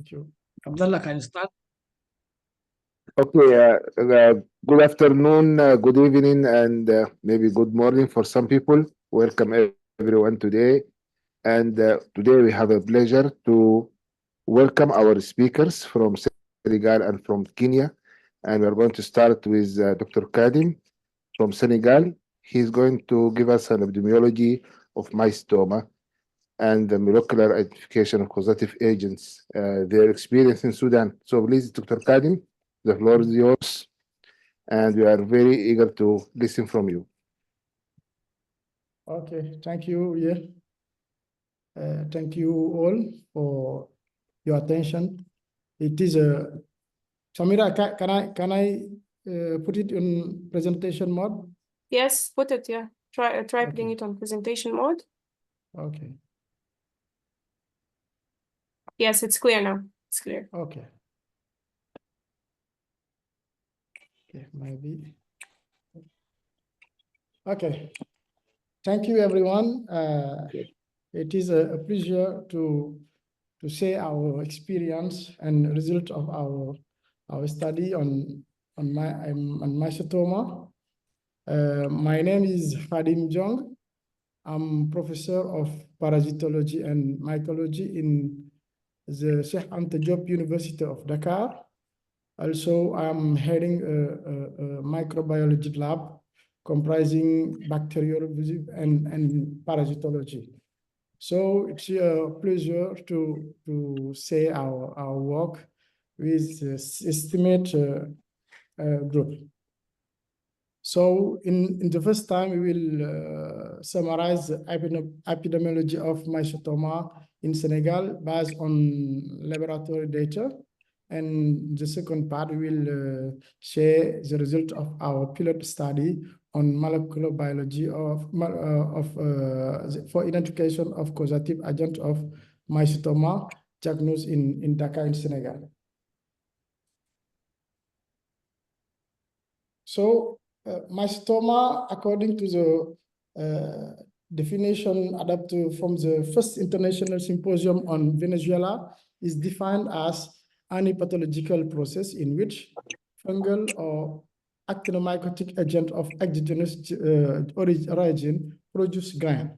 Thank you. Abdullah, can you start? Okay, good afternoon, good evening, and maybe good morning for some people. Welcome everyone today. And today we have a pleasure to welcome our speakers from Senegal and from Kenya. And we're going to start with Dr. Kadim from Senegal. He's going to give us an epidemiology of mycetoma and the molecular identification of causative agents, their experience in Sudan. So please, Dr. Kadim, the floor is yours, and we are very eager to listen from you. Okay, thank you. Yeah. Thank you all for your attention. It is a Samira. Can I put it in presentation mode? Yes, put it. Yeah, try putting it on presentation mode. Okay. Yes, it's clear now. It's clear. Okay. Okay, maybe. Okay. Thank you, everyone. It is a pleasure to share our experience and result of our study on mycetoma. My name is Khadim Jong. I'm professor of parasitology and mycology in the Sheikh Anta Diop University of Dakar. Also, I'm heading a microbiology lab comprising bacteriology and parasitology. So it's a pleasure to say our work with this estimate group. So in the first time, we will summarize the epidemiology of mycetoma in Senegal based on laboratory data. And the second part, we will share the result of our pilot study on molecular biology for identification of causative agent of mycetoma diagnosed in Dakar in Senegal. So mycetoma, according to the definition adapted from the first international symposium on Venezuela, is defined as any pathological process in which fungal or actinomycotic agent of exogenous origin produce grain.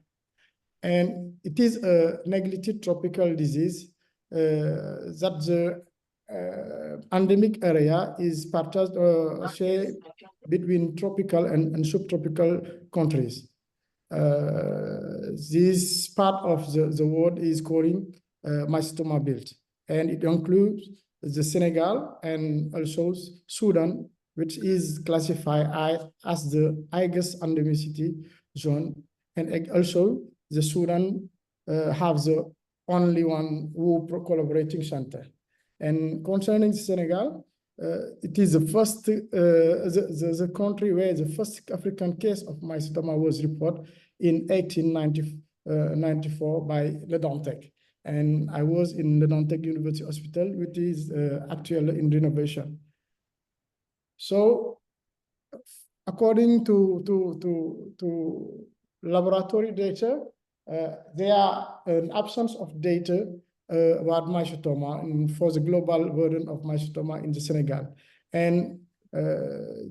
And it is a neglected tropical disease that the endemic area is partaged shared between tropical and subtropical countries. This part of the world is called mycetoma belt, and it includes the Senegal and also Sudan, which is classified as the highest endemicity zone, and also the Sudan have the only one collaborating center. And concerning Senegal, it is the first the country where the first African case of mycetoma was reported in 1894 by Le Dantec. And I was in Le Dantec University Hospital, which is actually in renovation. So, according to laboratory data, there are an absence of data about mycetoma and for the global burden of mycetoma in the Senegal. And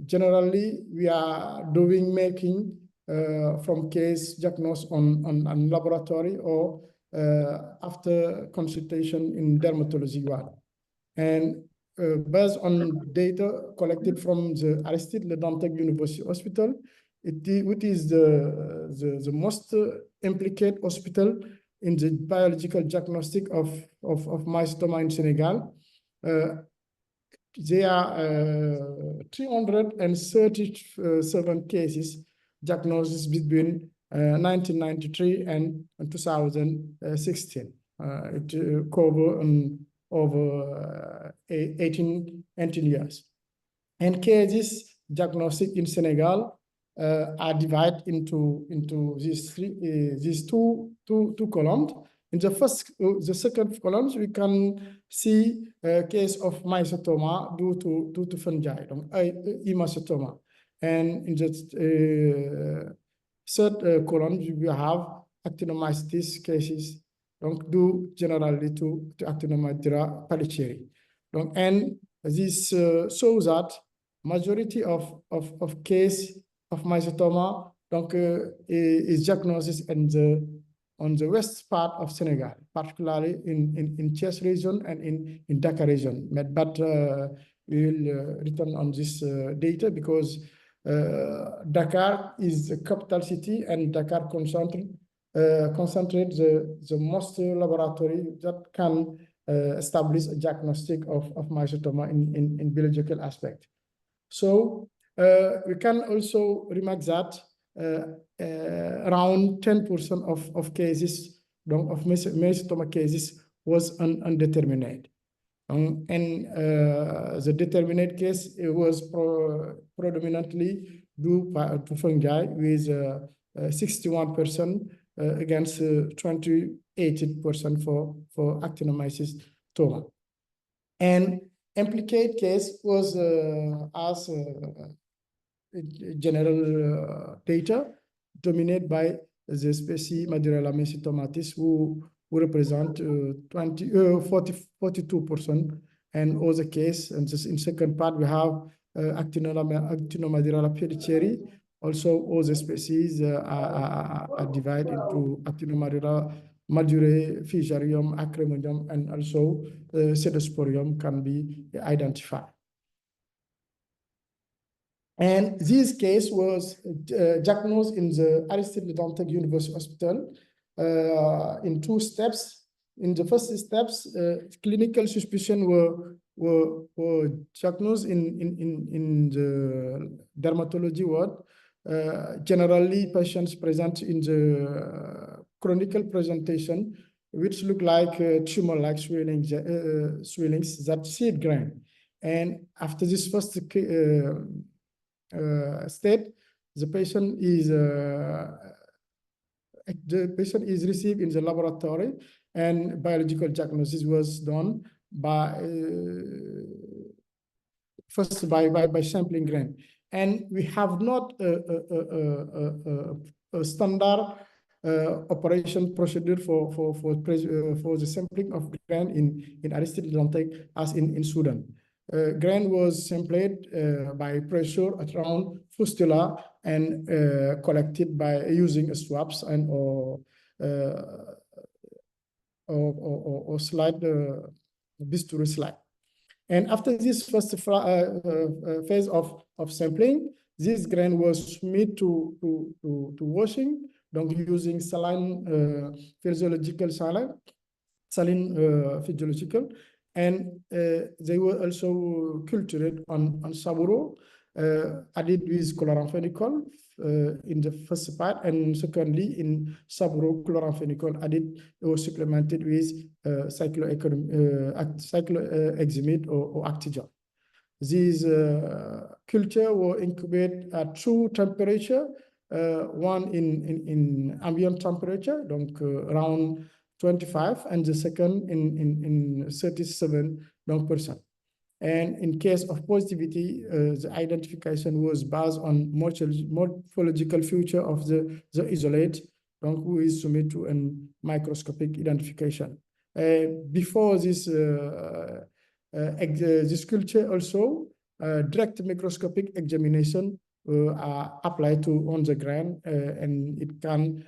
generally, we are making from case diagnosed on laboratory or after consultation in dermatology ward. And based on data collected from the Aristide Le Dantec University Hospital, it is the most implicated hospital in the biological diagnostic of mycetoma in Senegal. There are 337 cases diagnosed between 1993 and 2016. It covers over 18 years. And cases diagnostic in Senegal are divided into these two columns. In the second column, we can see a case of mycetoma due to fungi, mycetoma. And in the third column, we have actinomycetes cases donc due generally to Actinomyceta pelletieri. Donc, and this shows that majority of case of mycetoma donc is diagnosed on the west part of Senegal, particularly in Thiès region and in Dakar region. But we will return on this data because Dakar is the capital city, and Dakar concentrate the most laboratory that can establish a diagnostic of mycetoma in biological aspect. So we can also remark that around 10% of cases of mycetoma cases was undetermined. And the determinate case was predominantly due to fungi with 61% against 28% for Actinomycetoma. And implicate case was as general data dominated by the species Madurella mycetomatis, who represent 42%, and other case. And just in second part, we have Actinomadurella pelletieri. Also, other species are divided into Actinomadurella madure, fusarium, acremonium, and also pseudosporium can be identified. And this case was diagnosed in the Aristide Dantec University Hospital in 2 steps. In the first steps, clinical suspicion were diagnosed in the dermatology ward. Generally, patients present in the chronicle presentation, which look like tumor-like swellings that seed grain. And after this first state, the patient is received in the laboratory, and biological diagnosis was done by first by sampling grain. And we have not a standard operation procedure for the sampling of grain in Aristide Dantec as in Sudan. Grain was sampled by pressure around fistula and collected by using swabs and or slide bisturi slide. And after this first phase of sampling, this grain was submitted to washing, donc using saline physiological saline physiological, and they were also cultured on saburo, added with chloramphenicol in the first part, and secondly in saburo chloramphenicol added or supplemented with cycloheximide or actigen. These culture were incubated at 2 temperature, one in ambient temperature, donc around 25, and the second in 37%. And in case of positivity, the identification was based on morphological feature of the isolate, donc who is submitted to a microscopic identification. Before this this culture also, direct microscopic examination are applied to on the grain, and it can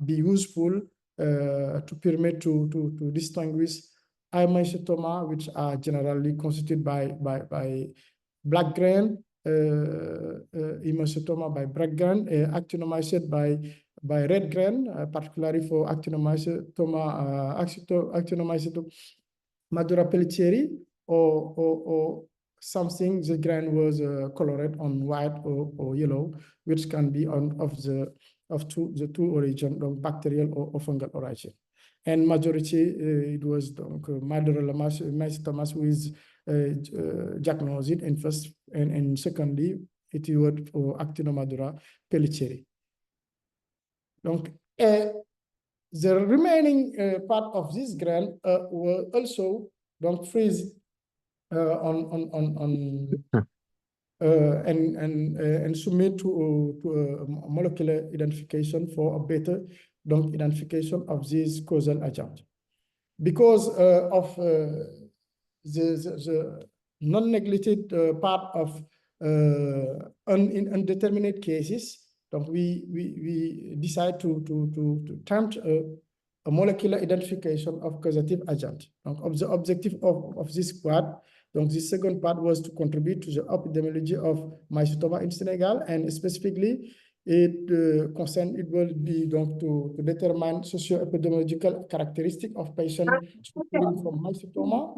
be useful to permit to distinguish mycetoma, which are generally constituted by black grain, mycetoma by black grain, actinomycete by red grain, particularly for actinomycetoma, actinomycetoma madura pelletieri, or something the grain was colored on white or yellow, which can be on the two origin, bacterial or fungal origin. And majority it was Madurella mycetomas with diagnosed in first, and secondly it was for Actinomadura pelletieri. Donc, the remaining part of this grain were also freeze and submit to a molecular identification for a better donc identification of this causal agent. Because of the non-neglected part of undetermined cases, donc we decide to attempt a molecular identification of causative agent. Donc, the objective of this part, donc the second part was to contribute to the epidemiology of Mycetoma in Senegal, and specifically it will be donc to determine socio-epidemiological characteristic of patients suffering from Mycetoma,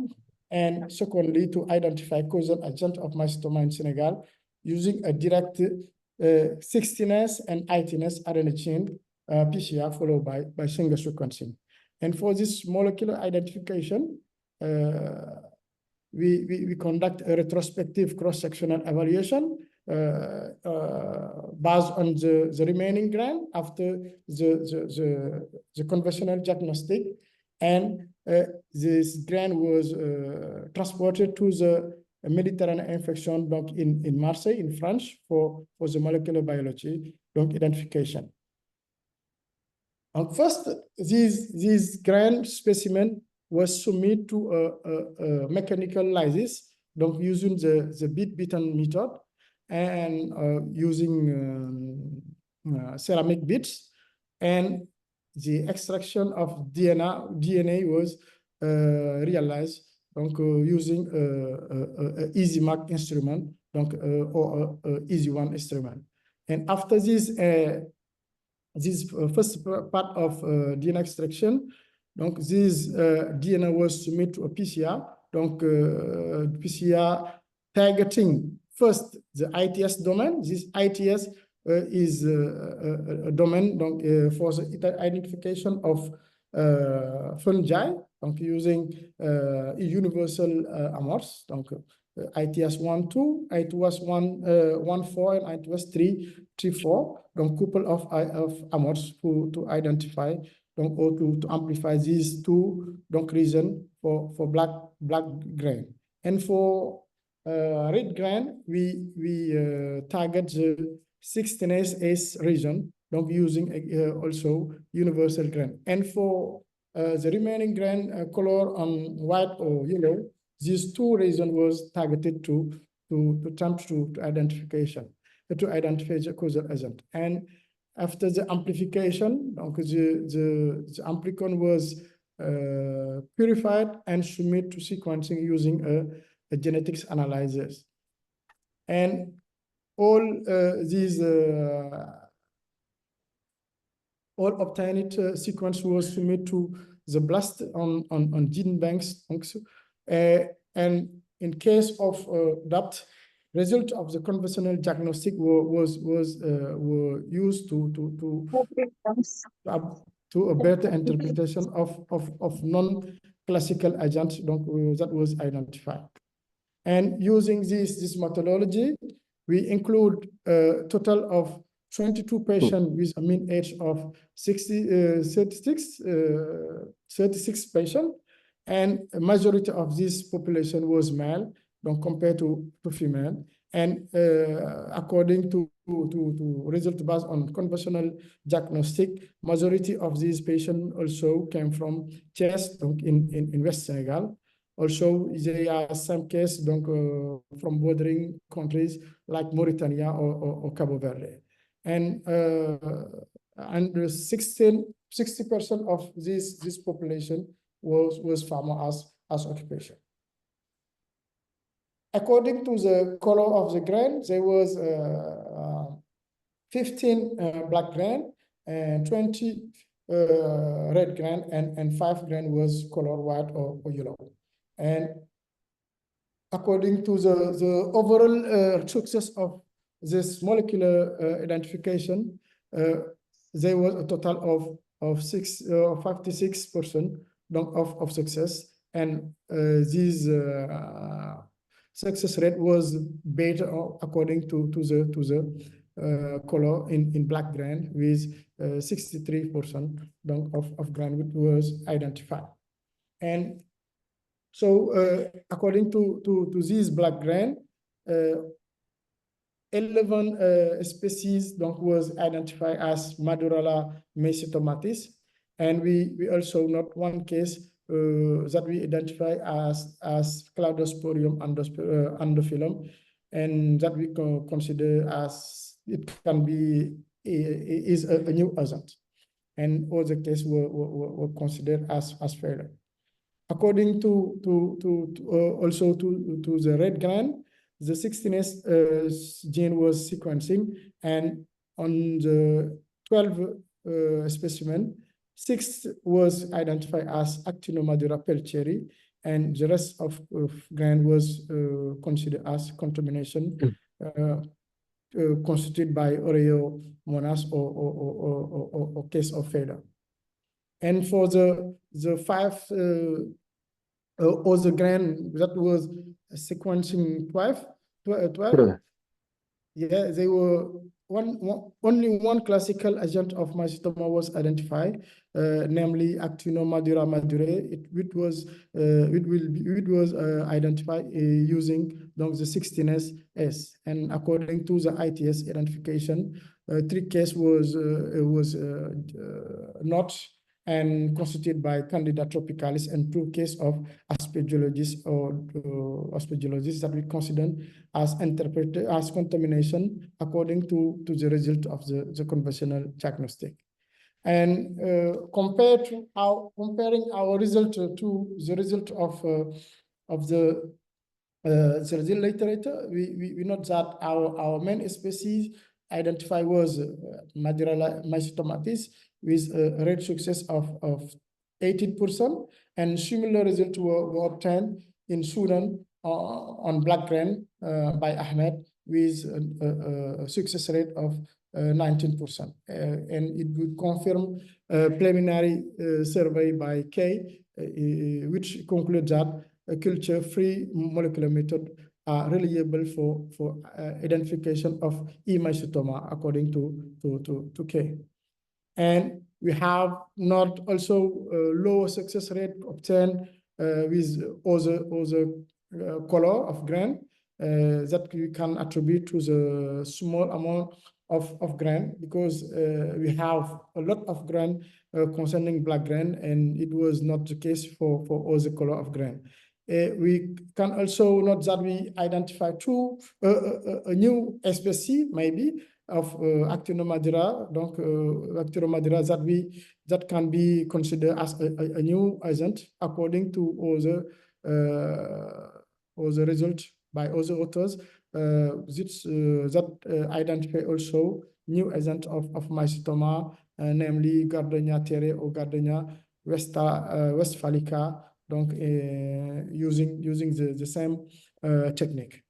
and secondly to identify causal agent of Mycetoma in Senegal using a direct 16S and 18S RNA chain PCR followed by single sequencing. And for this molecular identification, we conduct a retrospective cross-sectional evaluation based on the remaining grant after the conventional diagnostic, and this grant was transported to the Mediterranean infection donc in Marseille, in France, for the molecular biology donc identification. And first, this grant specimen was submitted to a mechanical lysis, donc using the bead-beaten method and using ceramic beads, and the extraction of DNA was realized donc using a easy mark instrument, donc or a easy one instrument. And after this first part of DNA extraction, donc this DNA was submitted to a PCR, donc PCR targeting first the ITS domain. This ITS is a domain donc, for the identification of fungi, donc using universal amors, donc ITS 1,2, ITS 1,4, and ITS 3,4, donc couple of amors to identify donc, or to amplify these two donc reasons for black grain. And for red grain, we target the 16S region, donc using also universal grain. And for the remaining grain color on white or yellow, these two regions was targeted to attempt to identify the causal agent. And after the amplification, donc the amplicon was purified and submitted to sequencing using a genetics analysis. And all these all obtained sequence was submitted to the BLAST on gene banks. And in case of doubt, result of the conventional diagnostic were used to a better interpretation of non-classical agents donc, that was identified. And using this methodology, we include a total of 22 patients with a mean age of 36 patients, and a majority of this population was male, donc compared to female. And according to result based on conventional diagnostic, majority of these patients also came from Thiès, donc in West Senegal. Also, there are some cases donc, from bordering countries like Mauritania or Cabo Verde. And 60% of this population was farmer as occupation. According to the color of the grain, there was 15 black grain and 20 red grain, and 5 grain was color white or yellow. And according to the overall success of this molecular identification, there was a total of 56% of success, and this success rate was better according to the color in black grain, with 63% of grain which was identified. And so according to this black grain, 11 species donc was identified as Madurella mycetomatis, and we also note one case that we identify as Cladosporium endophyllum, and that we consider as it can be is a new agent, and all the cases were considered as failure. According to also to the red gland, the 16S gene was sequencing, and on the 12 specimen, 6 was identified as Actinomadura peltieri, and the rest of gland was considered as contamination constituted by Oreomonas or case of failure. And for the 5 other gland that was sequencing 12, yeah, they were only one classical agent of mycetoma was identified, namely Actinomadura madurae. It was identified using donc the 16S, and according to the ITS identification, 3 cases was not and constituted by Candida tropicalis, and 2 cases of aspergillosis or aspergillosis that we consider as interpreted as contamination according to the result of the conventional diagnostic. And comparing our result to the result of the result literature, we note that our main species identified was Madurella mycetomatis with a rate success of 18%, and similar results were obtained in Sudan on black grain by Ahmed with a success rate of 19%. And it would confirm a preliminary survey by K, which concludes that a culture-free molecular method are reliable for identification of mycetoma according to K. And we have not also low success rate obtained with other color of grain that we can attribute to the small amount of grain, because we have a lot of grain concerning black grain, and it was not the case for other color of grain. We can also note that we identify a new species maybe of Actinomadura, donc Actinomadura that can be considered as a new agent according to other results by other authors that identify also new agent of mycetoma, namely Gardenia terre or Gardenia westphalica, donc using the same technique.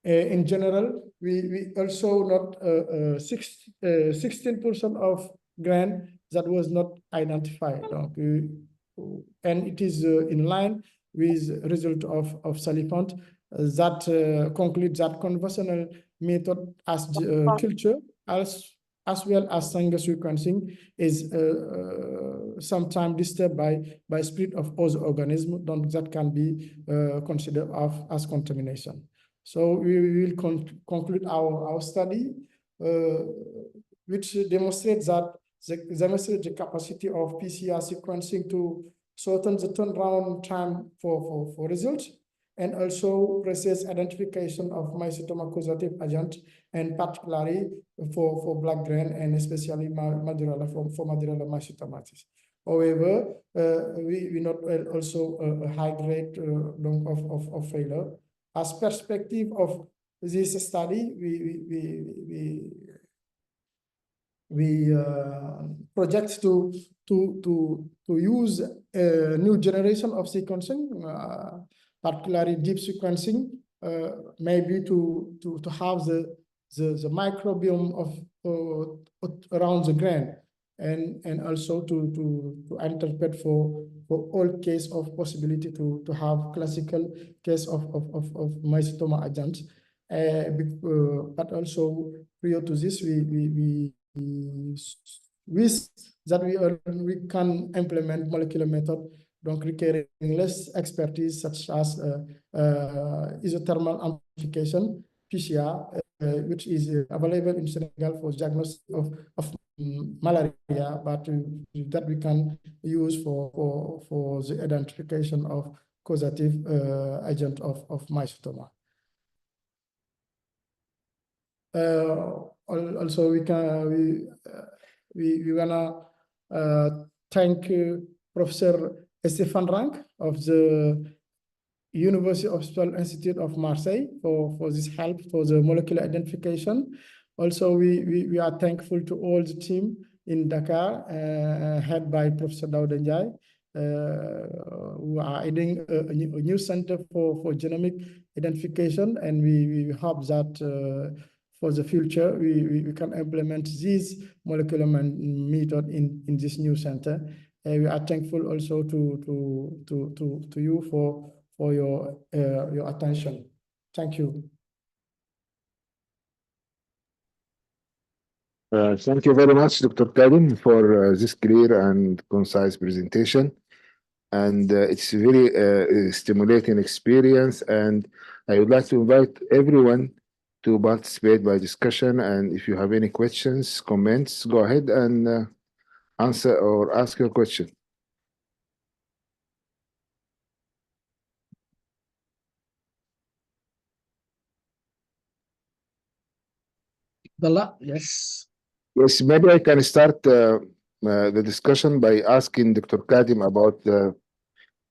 In general, we also note 16% of grain that was not identified, and it is in line with result of Salifant that concludes that conventional method as culture as well as single sequencing is sometimes disturbed by spread of other organisms that can be considered as contamination. So we will conclude our study, which demonstrates the capacity of PCR sequencing to shorten the turnaround time for results, and also precise identification of mycetoma causative agent, and particularly for black grain, and especially Madurella for Madurella mycetomatis. However, we note also a high rate of failure. As perspective of this study, we project to use a new generation of sequencing, particularly deep sequencing, maybe to have the microbiome of around the grain, and also to interpret for all case of possibility to have classical case of mycetoma agents. But also prior to this, we wish that we can implement molecular method, donc requiring less expertise, such as isothermal amplification, PCR, which is available in Senegal for diagnosis of malaria, but that we can use for the identification of causative agent of Mycetoma. Also, we wanna thank Professor Stéphane Rank of the University Hospital Institute of Marseille for this help for the molecular identification. Also, we are thankful to all the team in Dakar, head by Professor Daouda Ndiaye, who are aiding a new center for genomic identification, and we hope that for the future we can implement this molecular method in this new center. We are thankful also to you for your attention. Thank you. Thank you very much, Dr. Kadim, for this clear and concise presentation. And it's a very stimulating experience. And I would like to invite everyone to participate by discussion. And if you have any questions, comments, go ahead and answer or ask your question. Yes. Yes, maybe I can start the discussion by asking Dr. Kadim about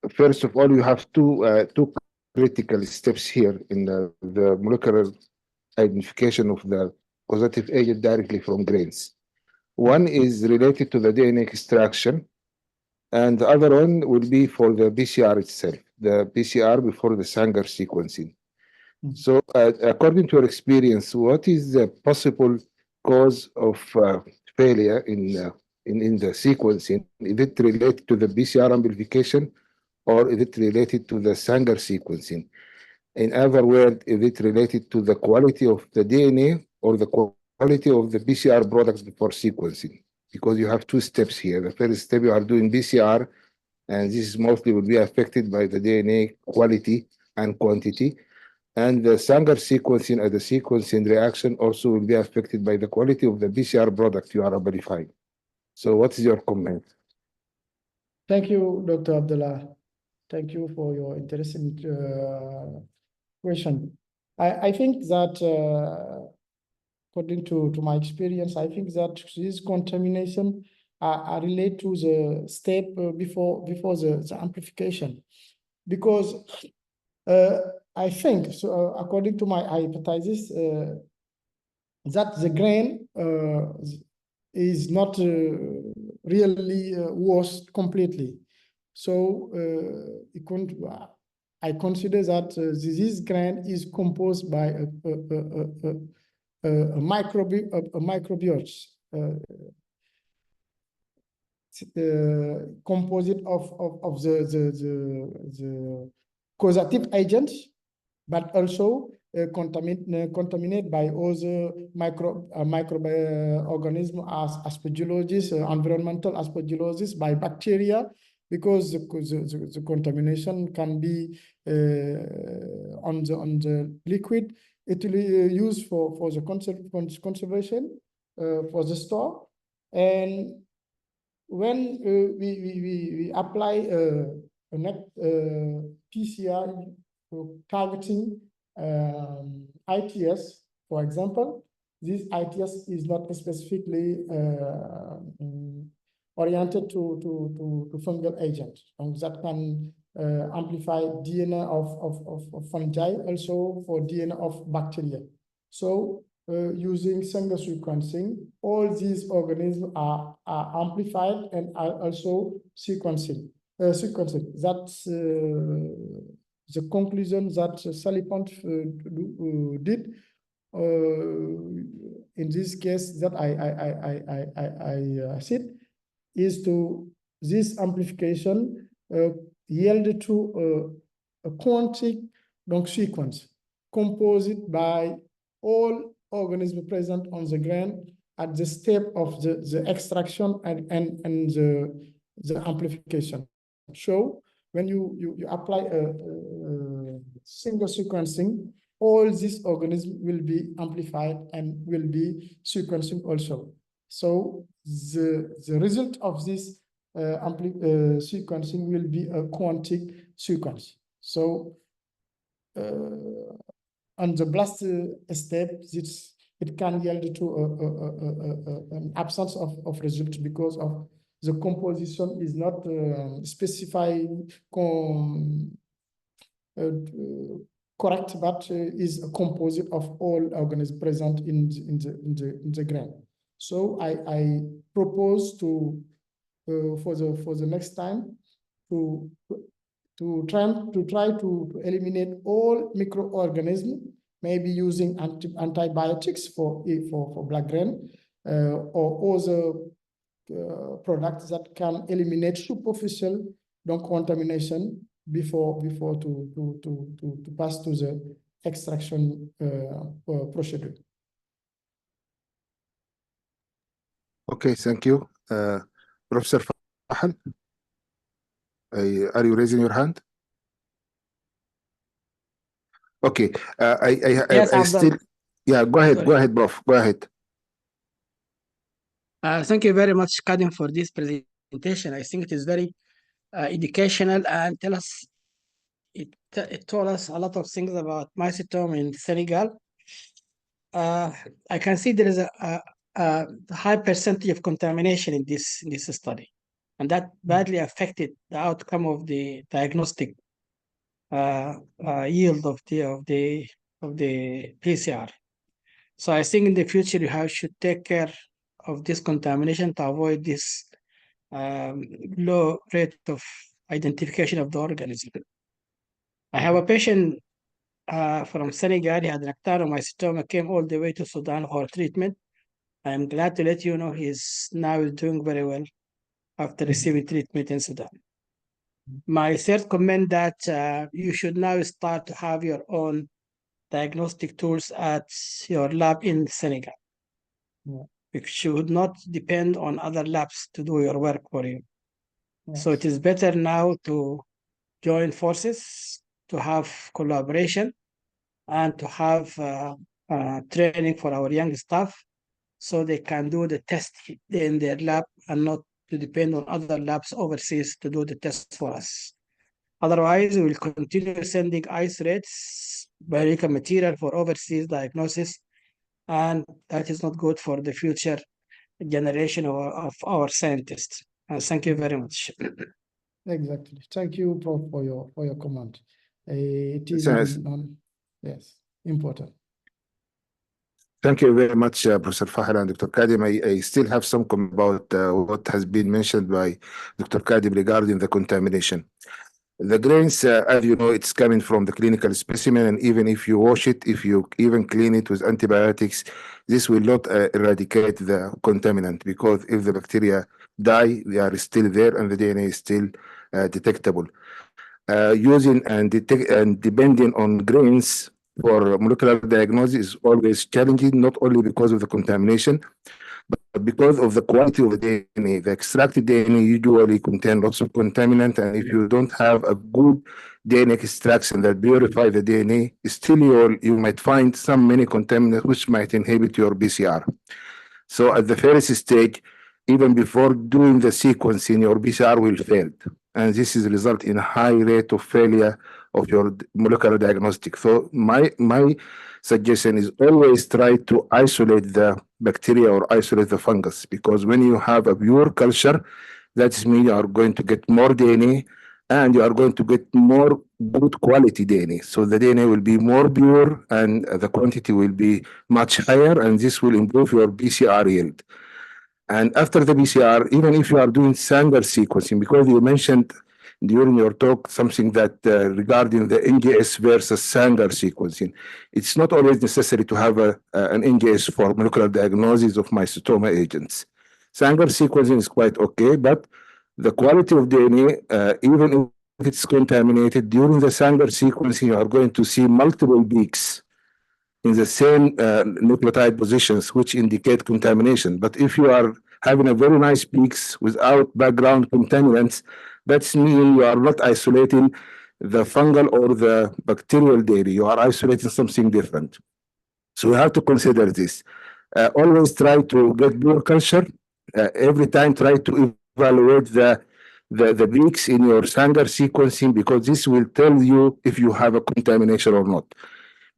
first of all, you have two critical steps here in the molecular identification of the causative agent directly from grains. One is related to the DNA extraction, and the other one will be for the PCR itself, the PCR before the Sanger sequencing. So, according to your experience, what is the possible cause of failure in the sequencing? Is it related to the PCR amplification, or is it related to the Sanger sequencing? In other words, is it related to the quality of the DNA or the quality of the PCR products before sequencing? Because you have two steps here. The first step, you are doing PCR, and this mostly will be affected by the DNA quality and quantity. And the Sanger sequencing as the sequencing reaction also will be affected by the quality of the PCR product you are amplifying. So what is your comment? Thank you, Dr. Abdullah. Thank you for your interesting question. I think that according to my experience, I think that this contamination are related to the step before the amplification, because I think so. According to my hypothesis, that the grain is not really washed completely. So I consider that this grain is composed by a microbiota composite of the causative agents, but also contaminated by other microorganisms as aspergillosis, environmental aspergillosis, by bacteria, because the contamination can be on the liquid. It will be used for the conservation for the store, and when we apply a PCR targeting ITS, for example, this ITS is not specifically oriented to fungal agents, and that can amplify DNA of fungi, also for DNA of bacteria. So using Sanger sequencing, all these organisms are amplified and are also sequencing. That's the conclusion that Salipont did in this case that I said, is to this amplification yielded to a quantic sequence composed by all organisms present on the grain at the step of the extraction and the amplification. So when you apply a single sequencing, all these organisms will be amplified and will be sequencing also. So the result of this sequencing will be a quantic sequence. So on the blast step, it can yield to an absence of results because of the composition is not specified correct, but is a composite of all organisms present in the grain. So I propose to for the next time to try to eliminate all microorganisms, maybe using antibiotics for black grain or other products that can eliminate superficial contamination before to pass to the extraction procedure. Okay, thank you. Professor Fahal, are you raising your hand? Okay, Yes, I I'm still, done. yeah, go ahead, Sorry. Prof, go ahead. Thank you very much, Kadim, for this presentation. I think it is very educational and it told us a lot of things about mycetoma in Senegal. I can see there is a high percentage of contamination in this study, and that badly affected the outcome of the diagnostic yield of the PCR. So I think in the future you should take care of this contamination to avoid this low rate of identification of the organism. I have a patient from Senegal. He had mycetoma, came all the way to Sudan for treatment. I am glad to let you know he's now doing very well after receiving treatment in Sudan. My third comment that you should now start to have your own diagnostic tools at your lab in Senegal. Yeah. You should not depend on other labs to do your work for you. Yes. So it is better now to join forces, to have collaboration, and to have training for our young staff so they can do the test in their lab and not to depend on other labs overseas to do the test for us. Otherwise, we will continue sending isolates, biological material for overseas diagnosis, and that is not good for the future generation of our scientists. Thank you very much. Exactly. Thank you, Prof, for your comment. It is Yes. yes, important. Thank you very much, Professor Fahal and Dr. Kadim. I still have some comment about what has been mentioned by Dr. Kadim regarding the contamination. The grains, as you know, it's coming from the clinical specimen, and even if you wash it, if you even clean it with antibiotics, this will not eradicate the contaminant, because if the bacteria die, they are still there and the DNA is still detectable. Using and depending on grains for molecular diagnosis is always challenging, not only because of the contamination, but because of the quality of the DNA. The extracted DNA usually contain lots of contaminant, and if you don't have a good DNA extraction that purify the DNA, still you might find many contaminants which might inhibit your PCR. So at the first stage, even before doing the sequencing, your PCR will fail. And this is result in a high rate of failure of your molecular diagnostic. So my suggestion is always try to isolate the bacteria or isolate the fungus, because when you have a pure culture, that means you are going to get more DNA and you are going to get more good quality DNA. So the DNA will be more pure and the quantity will be much higher, and this will improve your PCR yield. And after the PCR, even if you are doing Sanger sequencing, because you mentioned during your talk something that regarding the NGS versus Sanger sequencing, it's not always necessary to have an NGS for molecular diagnosis of mycetoma agents. Sanger sequencing is quite okay, but the quality of DNA, even if it's contaminated, during the Sanger sequencing, you are going to see multiple peaks in the same nucleotide positions, which indicate contamination. But if you are having a very nice peaks without background contaminants, that means you are not isolating the fungal or the bacterial DNA. You are isolating something different. So we have to consider this. Always try to get pure culture. Every time try to evaluate the peaks in your Sanger sequencing, because this will tell you if you have a contamination or not.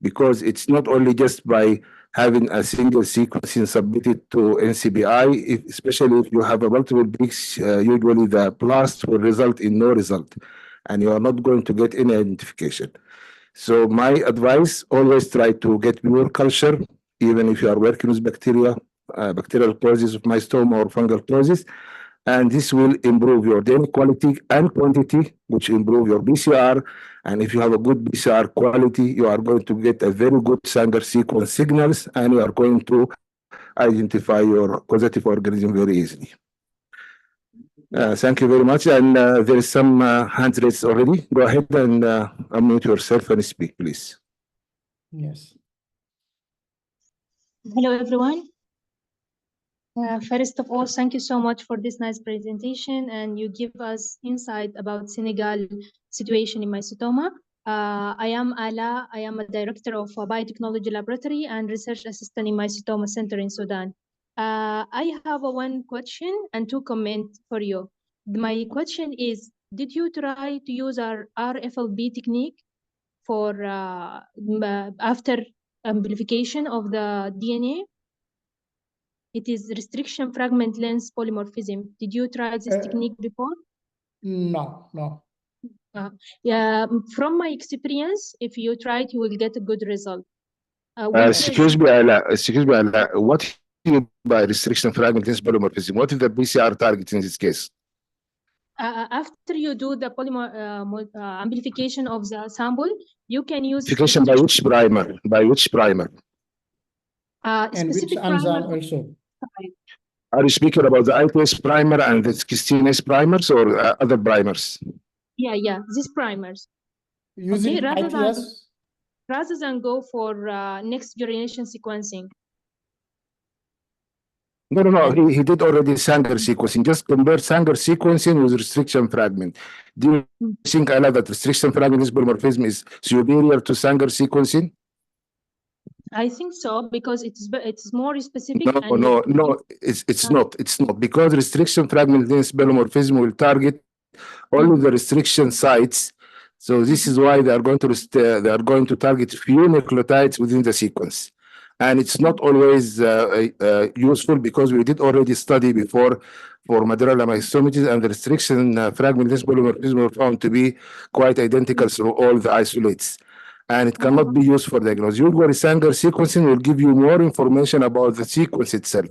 Because it's not only just by having a single sequencing submitted to NCBI, especially if you have a multiple peaks, usually the blast will result in no result, and you are not going to get any identification. So my advice, always try to get pure culture, even if you are working with bacteria, bacterial causes of mycetoma or fungal causes, and this will improve your DNA quality and quantity, which improve your BCR. And if you have a good BCR quality, you are going to get a very good Sanger sequence signals, and you are going to identify your causative organism very easily. Thank you very much. And there is some hands raised already. Go ahead and unmute yourself and speak, please. Yes. Hello, everyone. First of all, thank you so much for this nice presentation, and you give us insight about Senegal situation in mycetoma. I am Ala. I am a director of a biotechnology laboratory and research assistant in Mycetoma Center in Sudan. I have one question and 2 comments for you. My question is, did you try to use our RFLB technique for after amplification of the DNA? It is restriction fragment length polymorphism. Did you try this technique before? No. Yeah, from my experience, if you try it, you will get a good result. Excuse me, Ala. What do you by restriction fragment length polymorphism? What is the BCR target in this case? After you do the amplification of the sample, you can use Amplification by which primer? By which primer? And which specific enzyme primer. also? Are you speaking about the IPS primer and the 16S primers, or other primers? Yeah, these primers. Using IPS? Rather than go for next generation sequencing. No. He did already Sanger sequencing. Just compare Sanger sequencing with restriction fragment. Do you think, Ala, that restriction fragment polymorphism is superior to Sanger sequencing? I think so, because it's more specific. No, it's not. It's not, because restriction fragment length polymorphism will target only the restriction sites. So this is why they are going to target few nucleotides within the sequence. And it's not always useful, because we did already study before for Madrella mystomatis, and the restriction fragment length polymorphism were found to be quite identical through all the isolates. And it cannot be used for diagnosis. Usually Sanger sequencing will give you more information about the sequence itself.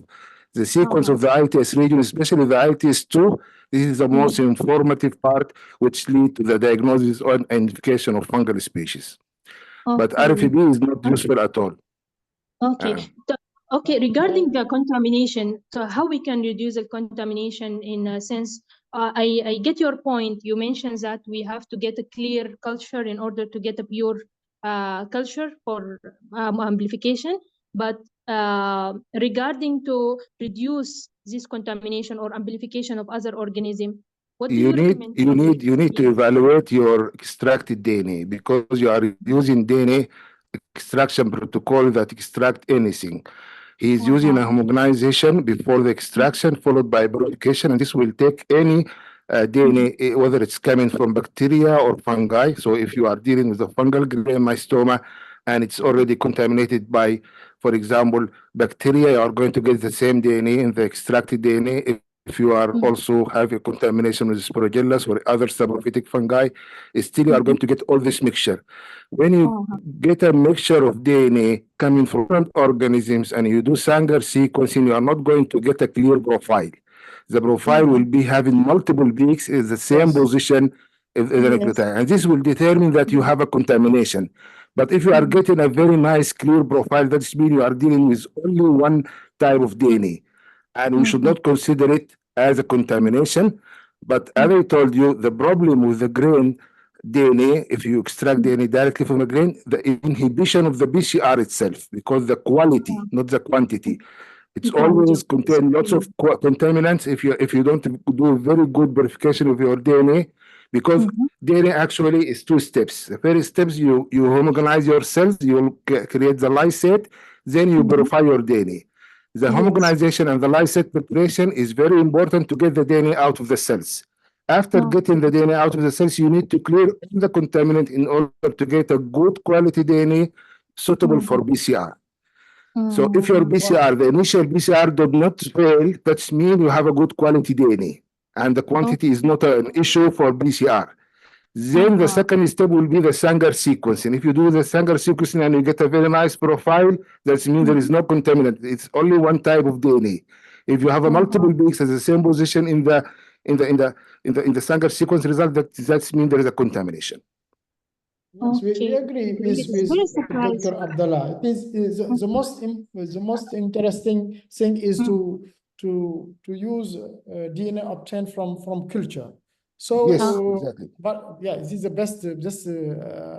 The sequence of the ITS region, especially the ITS2, this is the most informative part, which lead to the diagnosis or identification of fungal species. But RFB is not useful at all. Okay, regarding the contamination, so how we can reduce the contamination in a sense, I get your point. You mentioned that we have to get a clear culture in order to get a pure culture for amplification. But regarding to reduce this contamination or amplification of other organism, what do you recommend? You need to evaluate your extracted DNA, because you are using DNA extraction protocol that extract anything. He is using a homogenization before the extraction, followed by purification, and this will take any DNA, whether it's coming from bacteria or fungi. So if you are dealing with a fungal gram mycetoma and it's already contaminated by, for example, bacteria, you are going to get the same DNA in the extracted DNA. If you are also have a contamination with Sporogellus or other saprophytic fungi, still you are going to get all this mixture. When you get a mixture of DNA coming from different organisms and you do Sanger sequencing, you are not going to get a clear profile. The profile will be having multiple peaks in the same position in the nucleotide, and this will determine that you have a contamination. But if you are getting a very nice clear profile, that means you are dealing with only one type of DNA, and we should not consider it as a contamination. But as I told you, the problem with the grain DNA, if you extract DNA directly from a grain, the inhibition of the BCR itself, because the quality, not the quantity. It's always contain lots of contaminants. If you don't do very good purification of your DNA, because DNA actually is two steps. The first steps, you homogenize your cells, you create the lysate, then you purify your DNA. The homogenization and the lysate preparation is very important to get the DNA out of the cells. After getting the DNA out of the cells, you need to clear all the contaminant in order to get a good quality DNA suitable for PCR. So if your PCR, the initial PCR did not fail, that means you have a good quality DNA, and the quantity is not an issue for PCR. Then the second step will be the Sanger sequencing. If you do the Sanger sequencing and you get a very nice profile, that means there is no contaminant. It's only one type of DNA. If you have a multiple peaks at the same position in the Sanger sequence result, that means there is a contamination. Yes, we agree with Dr. Abdallah. It is the most interesting thing is to use DNA obtained from culture. So, yes, exactly. but yeah, this is the best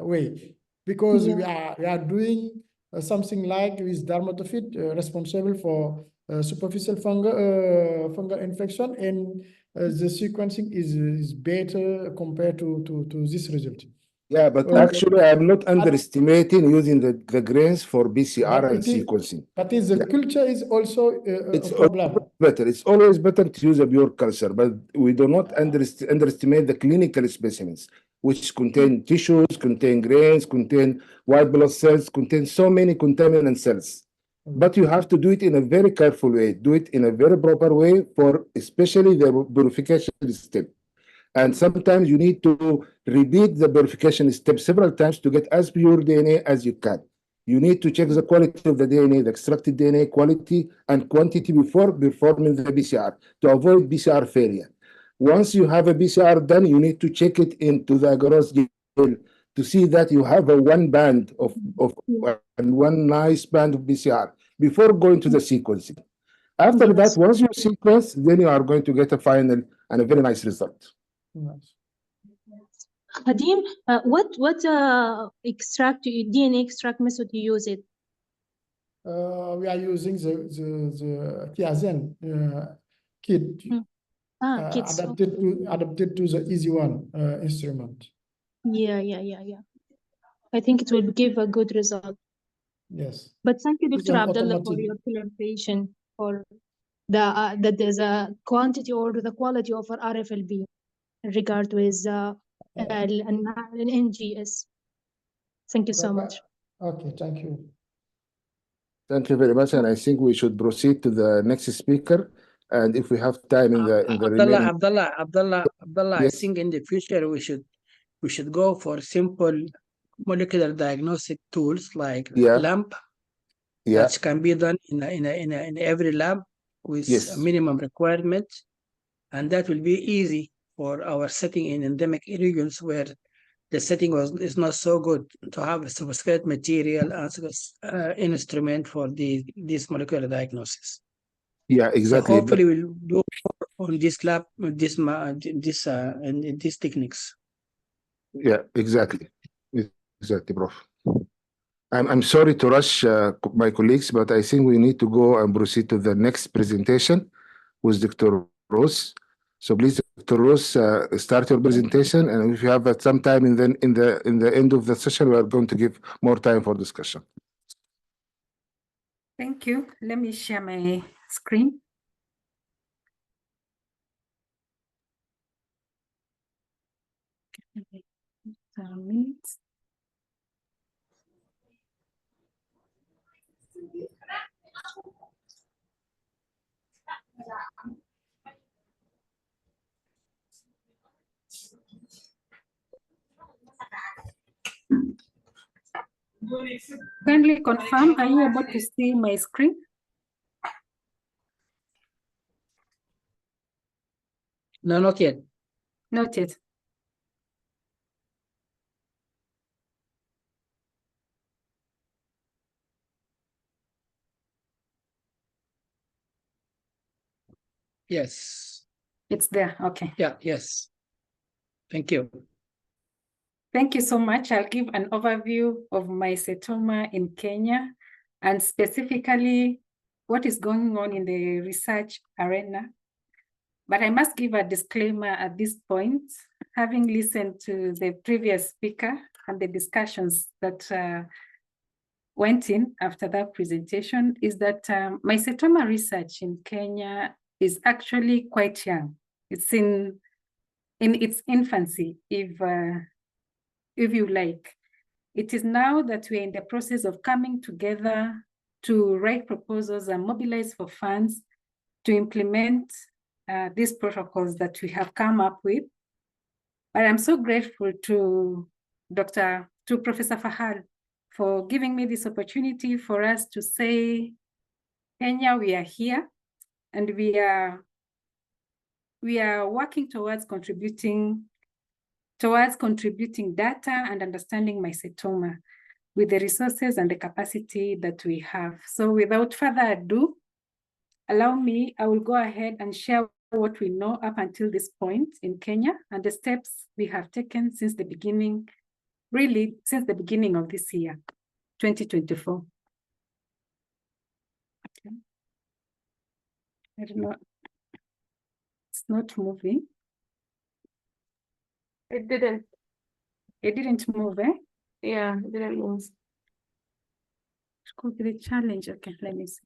way, because we are doing something like with dermatophyte responsible for superficial fungal infection, and the sequencing is better compared to this result. Yeah, but actually, I'm not underestimating using the grains for PCR and sequencing. But the culture is also a problem. Better. It's always better to use a pure culture, but we do not underestimate the clinical specimens, which contain tissues, contain grains, contain white blood cells, contain so many contaminant cells. But you have to do it in a very careful way, do it in a very proper way for especially the purification step. And sometimes you need to repeat the purification step several times to get as pure DNA as you can. You need to check the quality of the DNA, the extracted DNA quality and quantity before performing the PCR to avoid PCR failure. Once you have a PCR done, you need to check it into the agarose gel to see that you have a one band and one nice band of PCR before going to the sequencing. After that, once you sequence, then you are going to get a final and a very nice result. Yes. Hadim, what DNA extract method you use it? We are using the Kiazen kit, adapted to the easy one instrument. Yeah. I think it will give a good result. Yes. But thank you, Dr. Abdullah, for your clarification for that there's a quantity or the quality of our RFLB in regard with an NGS. Thank you so much. Okay, thank you. Thank you very much, and I think we should proceed to the next speaker. And if we have time in the remaining... Abdullah, yes. I think in the future we should go for simple molecular diagnostic tools like LAMP, that can be done in every lab with a minimum requirement, and that will be easy for our setting in endemic regions where the setting is not so good, to have a sophisticated material as instrument for this molecular diagnosis. Yeah, exactly. So hopefully we'll do on this lab, these techniques. Yeah, exactly, Prof. I'm sorry to rush my colleagues, but I think we need to go and proceed to the next presentation with Dr. Rose. So please, Dr. Rose, start your presentation, and if you have some time in the end of the session, we are going to give more time for discussion. Thank you. Let me share my screen. Minutes. Kindly confirm, are you able to see my screen? No, not yet. Not yet. Yes. It's there. Okay. Yeah, yes. Thank you. Thank you so much. I'll give an overview of Mycetoma in Kenya, and specifically what is going on in the research arena. But I must give a disclaimer at this point. having listened to the previous speaker and the discussions that went in after that presentation, is that mycetoma research in Kenya is actually quite young. It's in its infancy, if you like. It is now that we're in the process of coming together to write proposals and mobilize for funds to implement these protocols that we have come up with. But I'm so grateful to Professor Fahad for giving me this opportunity for us to say, Kenya, we are here, and we are working towards contributing data and understanding mycetoma with the resources and the capacity that we have. So without further ado, allow me, I will go ahead and share what we know up until this point in Kenya and the steps we have taken since the beginning, really since the beginning of this year, 2024. Okay. I don't know, it's not moving. It didn't. It didn't move, eh? Yeah, it didn't move. It could be the challenge. Okay, let me see.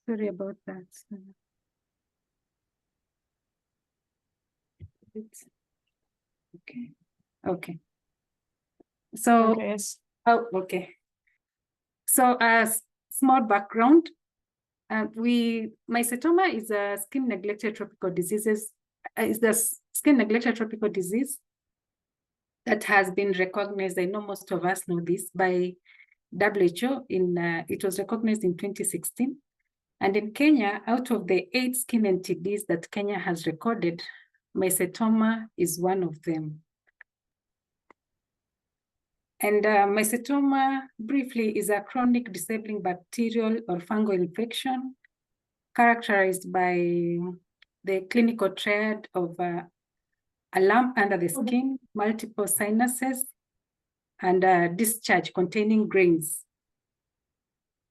Sorry about that. Okay. Okay. So, Okay, yes. oh, okay. So as small background, mycetoma is a skin neglected tropical disease that has been recognized. I know most of us know this by WHO. It was recognized in 2016. And in Kenya, out of the 8 skin NTDs that Kenya has recorded, mycetoma is one of them. And mycetoma, briefly, is a chronic disabling bacterial or fungal infection characterized by the clinical triad of a lump under the skin, multiple sinuses, and a discharge containing grains.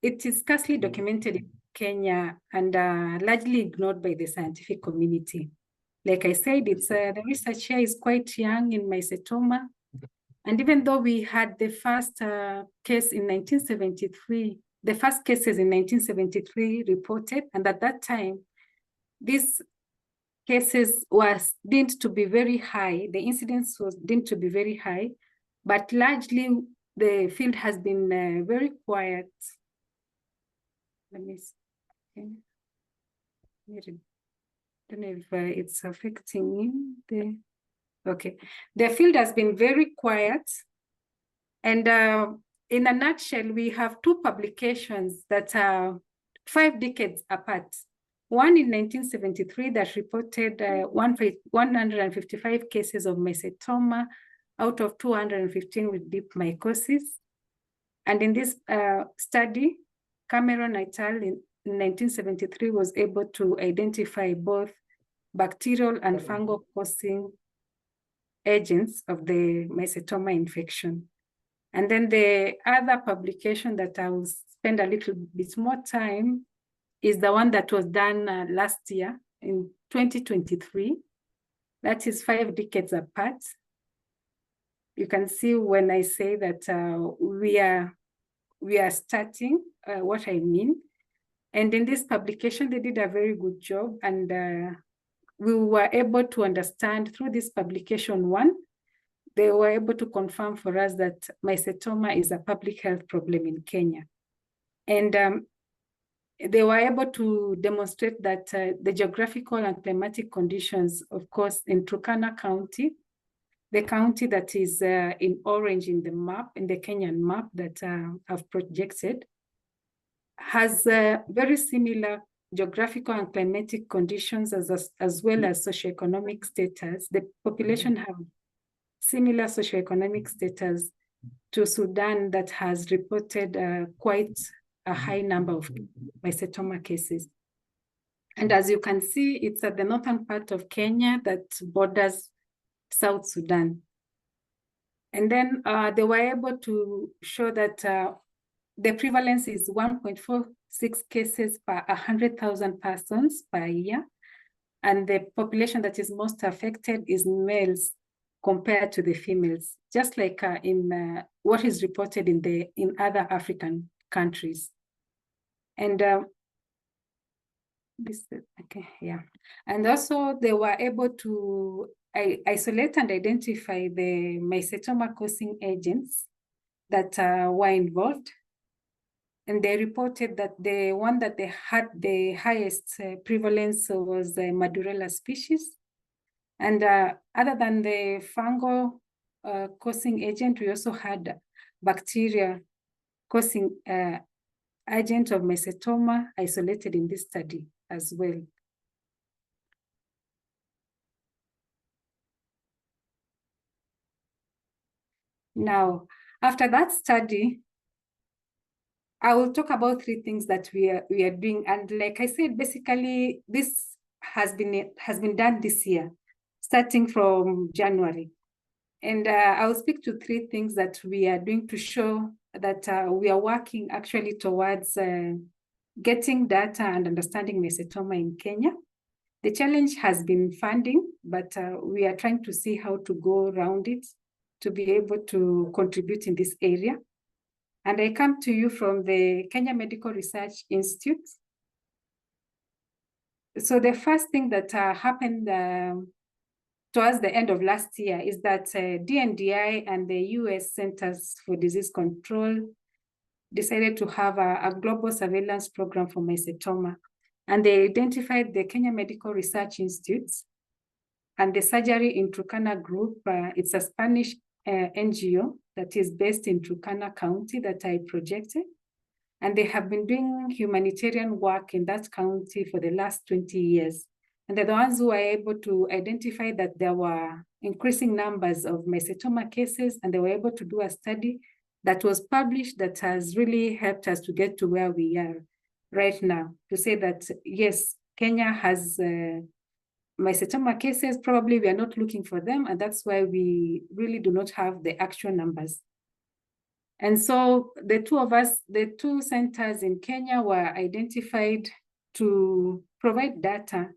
It is scarcely documented in Kenya and largely ignored by the scientific community. Like I said, the research here is quite young in mycetoma. And even though we had the first case in 1973, the first cases in 1973 reported, and at that time, these cases was deemed to be very high. The incidence was deemed to be very high, but largely the field has been very quiet. Let me see. Okay. I don't know if it's affecting the. Okay, the field has been very quiet. And in a nutshell, we have 2 publications that are 5 decades apart. One in 1973 that reported 155 cases of mycetoma out of 215 with deep mycosis. And in this study, Cameron et al. In 1973 was able to identify both bacterial and fungal causing agents of the mycetoma infection. And then the other publication that I will spend a little bit more time is the one that was done last year in 2023. That is 5 decades apart. You can see when I say that we are starting what I mean. And in this publication, they did a very good job, and we were able to understand through this publication one, they were able to confirm for us that mycetoma is a public health problem in Kenya. And they were able to demonstrate that the geographical and climatic conditions, of course, in Turkana County, the county that is in orange in the map, in the Kenyan map that I've projected, has very similar geographical and climatic conditions as well as socioeconomic status. The population have similar socioeconomic status to Sudan that has reported quite a high number of mycetoma cases. And as you can see, it's at the northern part of Kenya that borders South Sudan. And then they were able to show that the prevalence is 1.46 cases per 100,000 persons per year. And the population that is most affected is males compared to the females, just like in what is reported in other African countries. And and also they were able to isolate and identify the mycetoma causing agents that were involved. And they reported that the one that they had the highest prevalence was the Madurella species. And other than the fungal causing agent, we also had bacteria causing agent of mycetoma isolated in this study as well. Now, after that study, I will talk about 3 things that we are doing. And like I said, basically, this has been done this year, starting from January. And I will speak to 3 things that we are doing to show that we are working actually towards getting data and understanding mycetoma in Kenya. The challenge has been funding, but we are trying to see how to go around it to be able to contribute in this area. And I come to you from the Kenya Medical Research Institute. So the first thing that happened towards the end of last year is that DNDi and the US Centers for Disease Control decided to have a global surveillance program for mycetoma. And they identified the Kenya Medical Research Institute and the Surgery in Turkana group. It's a Spanish NGO that is based in Turkana County that I projected. And they have been doing humanitarian work in that county for the last 20 years. And they're the ones who were able to identify that there were increasing numbers of mycetoma cases, and they were able to do a study that was published that has really helped us to get to where we are right now, to say that, yes, Kenya has mycetoma cases. Probably we are not looking for them, and that's why we really do not have the actual numbers. And so the 2 of us, the 2 centers in Kenya were identified to provide data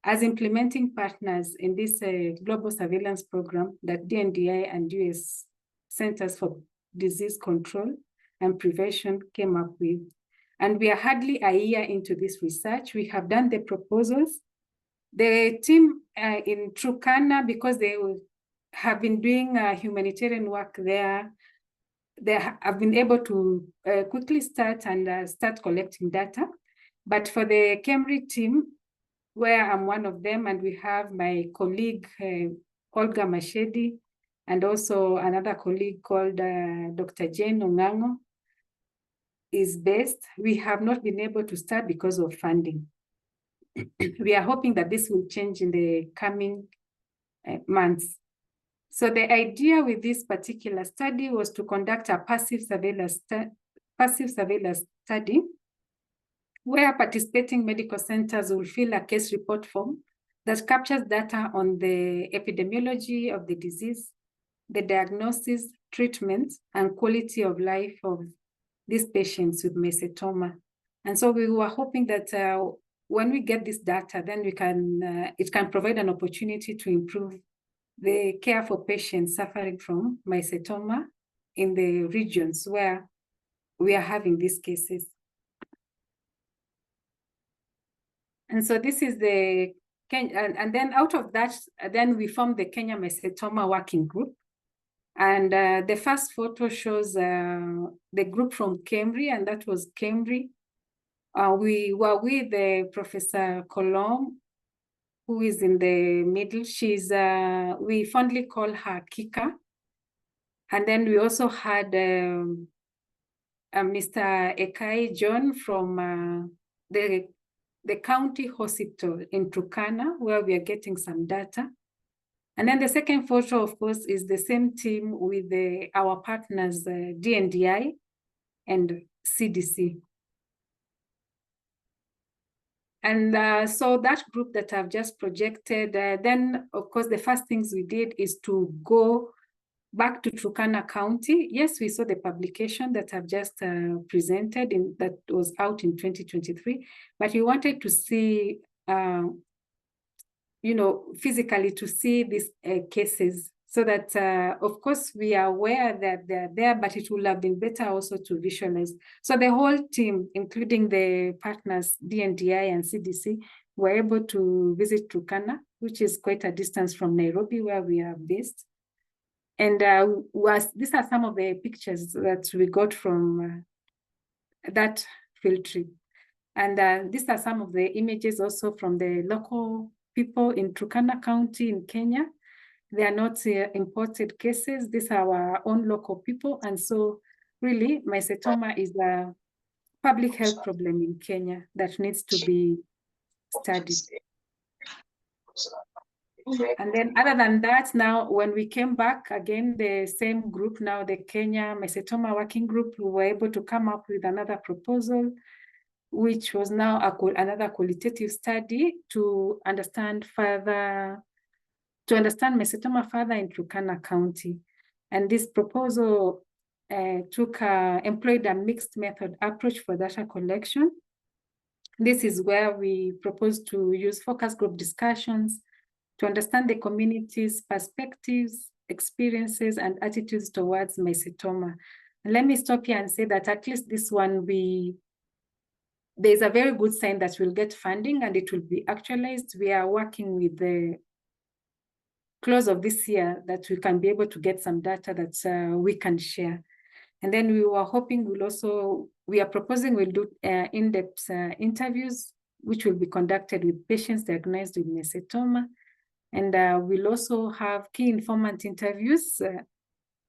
as implementing partners in this global surveillance program that DNDi and US Centers for Disease Control and Prevention came up with. And we are hardly a year into this research. We have done the proposals. The team in Turkana, because they have been doing humanitarian work there, they have been able to quickly start collecting data. But for the KEMRI team, where I'm one of them, and we have my colleague, Olga Mashedi, and also another colleague called Dr. Jane Ongango is based, we have not been able to start because of funding. We are hoping that this will change in the coming months. So the idea with this particular study was to conduct a passive surveillance study where participating medical centers will fill a case report form that captures data on the epidemiology of the disease, the diagnosis, treatment, and quality of life of these patients with mycetoma. And so we were hoping that when we get this data, then we can it can provide an opportunity to improve the care for patients suffering from mycetoma in the regions where we are having these cases. And so this is the, and then out of that, then we formed the Kenya Mycetoma Working Group. And the first photo shows the group from KEMRI, and that was KEMRI. We were with Professor Colomb, who is in the middle. She's, we fondly call her Kika. And then we also had Mr. Ekai John from the county hospital in Turkana, where we are getting some data. And then the second photo, of course, is the same team with our partners, DNDi and CDC. And so that group that I've just projected, then, of course, the first things we did is to go back to Turkana County, yes, we saw the publication that I've just presented that was out in 2023, but we wanted to see, physically to see these cases so that, of course, we are aware that they're there, but it would have been better also to visualize. So the whole team, including the partners, DNDi and CDC, were able to visit Turkana, which is quite a distance from Nairobi, where we are based. And these are some of the pictures that we got from that field trip. And these are some of the images also from the local people in Turkana County in Kenya. They are not imported cases. These are our own local people. And so really, mycetoma is a public health problem in Kenya that needs to be studied. And then other than that, now when we came back again, the same group now, the Kenya Mycetoma Working Group, we were able to come up with another proposal, which was now another qualitative study to understand mycetoma further in Turkana County. And this proposal employed a mixed method approach for data collection. This is where we propose to use focus group discussions to understand the community's perspectives, experiences, and attitudes towards mycetoma. And let me stop here and say that at least this one, there's a very good sign that we'll get funding and it will be actualized. We are working with the close of this year that we can be able to get some data that we can share. And then we were hoping we are proposing we'll do in-depth interviews, which will be conducted with patients diagnosed with mycetoma. And we'll also have key informant interviews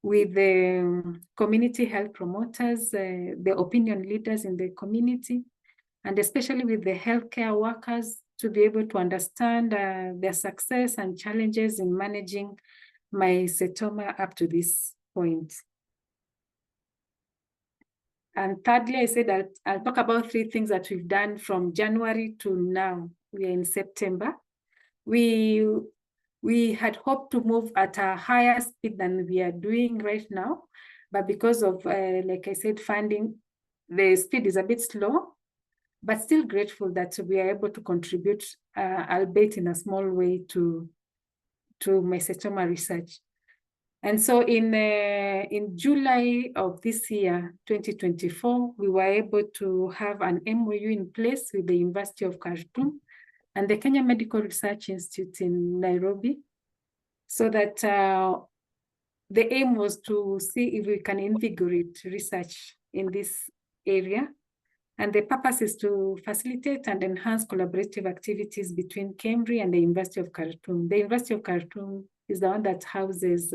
with the community health promoters, the opinion leaders in the community, and especially with the healthcare workers to be able to understand their success and challenges in managing mycetoma up to this point. And thirdly, I said that I'll talk about 3 things that we've done from January to now. We are in September. We had hoped to move at a higher speed than we are doing right now, but because of, like I said, funding, the speed is a bit slow, but still grateful that we are able to contribute, albeit in a small way, to mycetoma research. And so in July of this year, 2024, we were able to have an MOU in place with the University of Khartoum and the Kenya Medical Research Institute in Nairobi, so that the aim was to see if we can invigorate research in this area. And the purpose is to facilitate and enhance collaborative activities between KEMRI and the University of Khartoum. The University of Khartoum is the one that houses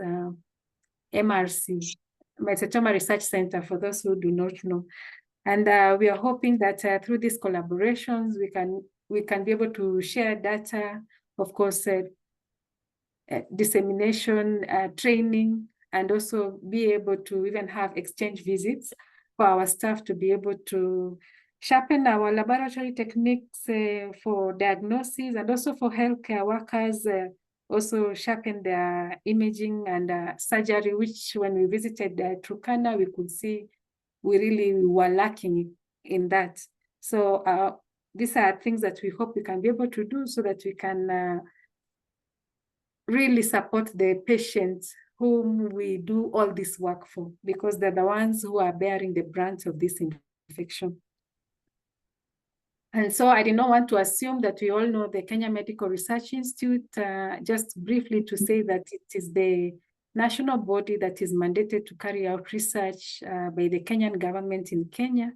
MRC, Mycetoma Research Center, for those who do not know. And we are hoping that through these collaborations, we can be able to share data, of course, dissemination, training, and also be able to even have exchange visits for our staff to be able to sharpen our laboratory techniques for diagnosis, and also for healthcare workers, also sharpen their imaging and surgery, which when we visited Turkana, we could see we really were lacking in that. So these are things that we hope we can be able to do so that we can really support the patients whom we do all this work for, because they're the ones who are bearing the brunt of this infection. And so I did not want to assume that we all know the Kenya Medical Research Institute, just briefly to say that it is the national body that is mandated to carry out research by the Kenyan government in Kenya.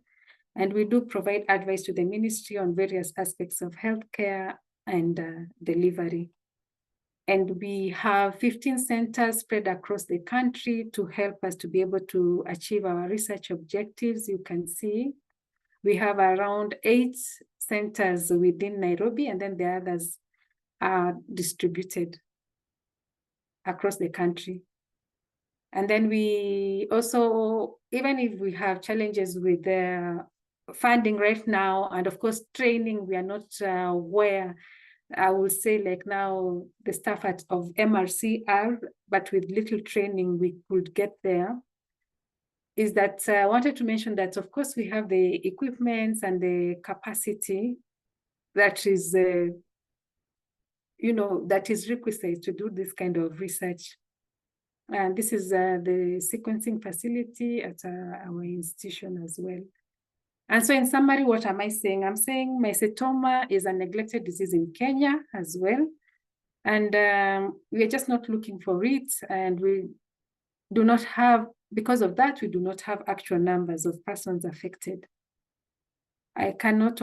And we do provide advice to the ministry on various aspects of healthcare and delivery. And we have 15 centers spread across the country to help us to be able to achieve our research objectives. You can see we have around 8 centers within Nairobi, and then the others are distributed across the country. And then we also, even if we have challenges with the funding right now, and of course training, we are not where I will say like now the staff of MRC are, but with little training, we could get there, is that I wanted to mention that, of course, we have the equipment and the capacity that is, that is requisite to do this kind of research. And this is the sequencing facility at our institution as well. And so in summary, what am I saying? I'm saying mycetoma is a neglected disease in Kenya as well. And we are just not looking for it. And we do not have, because of that, we do not have actual numbers of persons affected. I cannot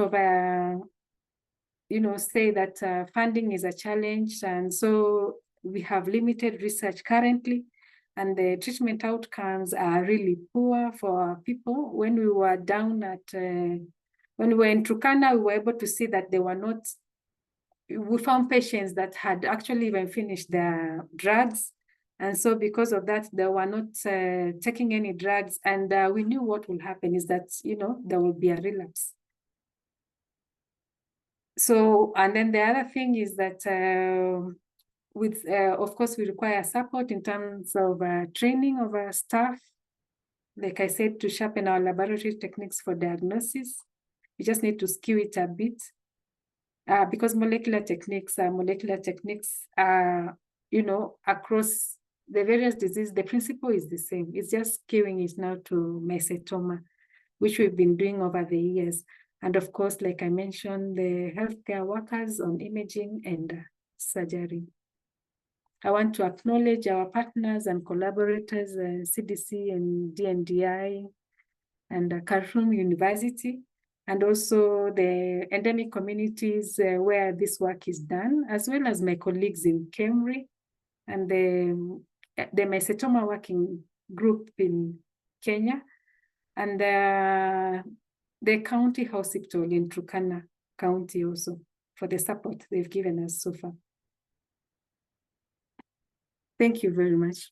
say that funding is a challenge. And so we have limited research currently. And the treatment outcomes are really poor for our people. When we were down at, when we were in Turkana, we were able to see that they were not, we found patients that had actually even finished their drugs. And so because of that, they were not taking any drugs. And we knew what will happen is that, there will be a relapse. So, and then the other thing is that of course, we require support in terms of training of our staff, like I said, to sharpen our laboratory techniques for diagnosis. We just need to skew it a bit because molecular techniques are, across the various diseases, the principle is the same. It's just skewing it now to mycetoma, which we've been doing over the years. And of course, like I mentioned, the healthcare workers on imaging and surgery. I want to acknowledge our partners and collaborators, CDC and DNDi and Khartoum University, and also the endemic communities where this work is done, as well as my colleagues in Kemri and the Mycetoma Working Group in Kenya, and the county hospital in Turkana County also for the support they've given us so far. Thank you very much.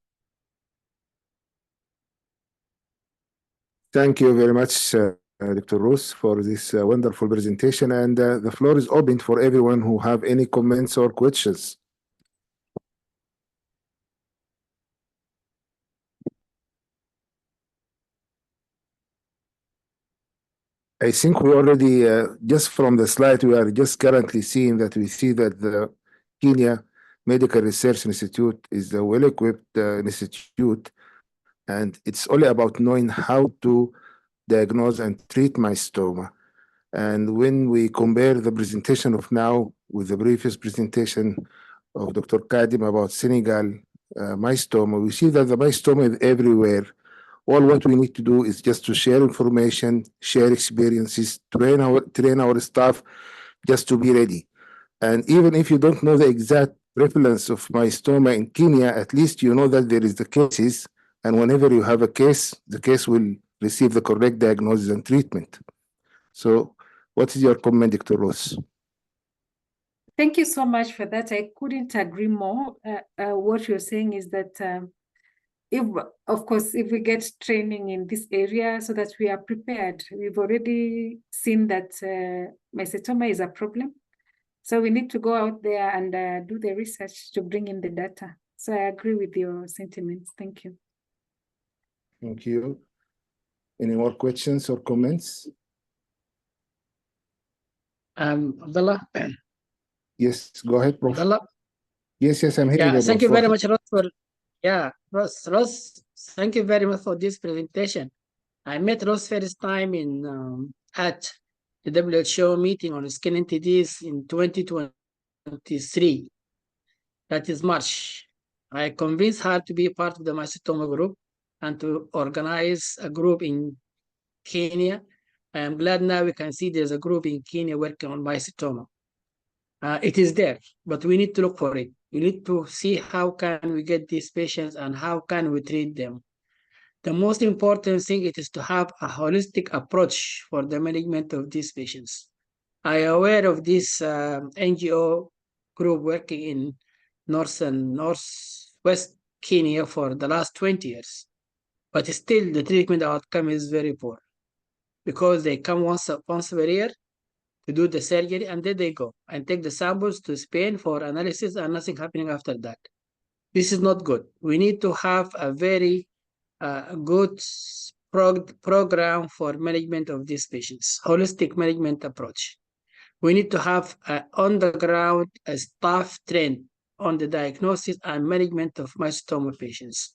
Thank you very much, Dr. Rose, for this wonderful presentation. And the floor is open for everyone who have any comments or questions. I think we already, just from the slide, we are just currently seeing that we see that the Kenya Medical Research Institute is a well-equipped institute, and it's only about knowing how to diagnose and treat mycetoma. And when we compare the presentation of now with the previous presentation of Dr. Kadim about Senegal mycetoma, we see that the mycetoma is everywhere. All what we need to do is just to share information, share experiences, train our staff just to be ready. And even if you don't know the exact prevalence of mycetoma in Kenya, at least you know that there is the cases, and whenever you have a case, the case will receive the correct diagnosis and treatment. So what is your comment, Dr. Rose? Thank you so much for that. I couldn't agree more. What you're saying is that of course, if we get training in this area so that we are prepared, we've already seen that mycetoma is a problem. So we need to go out there and do the research to bring in the data. So I agree with your sentiments. Thank you. Thank you. Any more questions or comments? Abdullah. Yes, go ahead, Prof. Abdullah. Yes, I'm here. Yeah, thank you very much, Ross. Ross, thank you very much for this presentation. I met Ross first time in at the WHO meeting on skin entities in 2023. That is March. I convinced her to be part of the mycetoma group and to organize a group in Kenya. I am glad now we can see there's a group in Kenya working on mycetoma. It is there, but we need to look for it. We need to see how can we get these patients and how can we treat them. The most important thing is to have a holistic approach for the management of these patients. I am aware of this NGO group working in north and northwest Kenya for the last 20 years, but still the treatment outcome is very poor because they come once per year to do the surgery, and then they go and take the samples to Spain for analysis and nothing happening after that. This is not good. We need to have a very good program for management of these patients, holistic management approach. We need to have on the ground a staff trained on the diagnosis and management of mycetoma patients.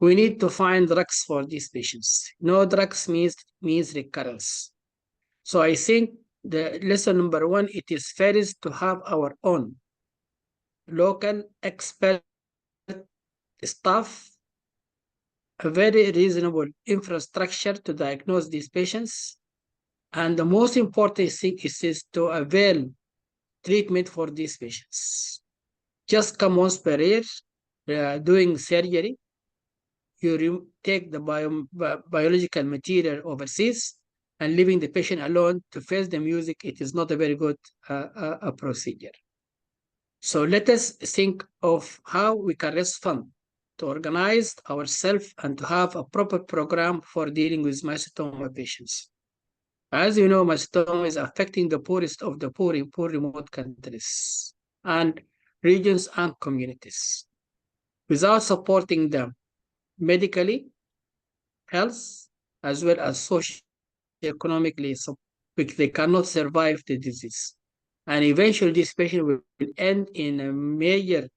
We need to find drugs for these patients. No drugs means recurrence. So I think the lesson number one, it is first to have our own local expert staff, a very reasonable infrastructure to diagnose these patients. And the most important thing is to avail treatment for these patients. Just come once per year, doing surgery. You take the biological material overseas and leaving the patient alone to face the music. It is not a very good procedure. So let us think of how we can raise funds to organize ourselves and to have a proper program for dealing with mycetoma patients. As you know, mycetoma is affecting the poorest of the poor in poor remote countries and regions and communities. Without supporting them medically, health, as well as socio-economically, so they cannot survive the disease. And eventually this patient will end in a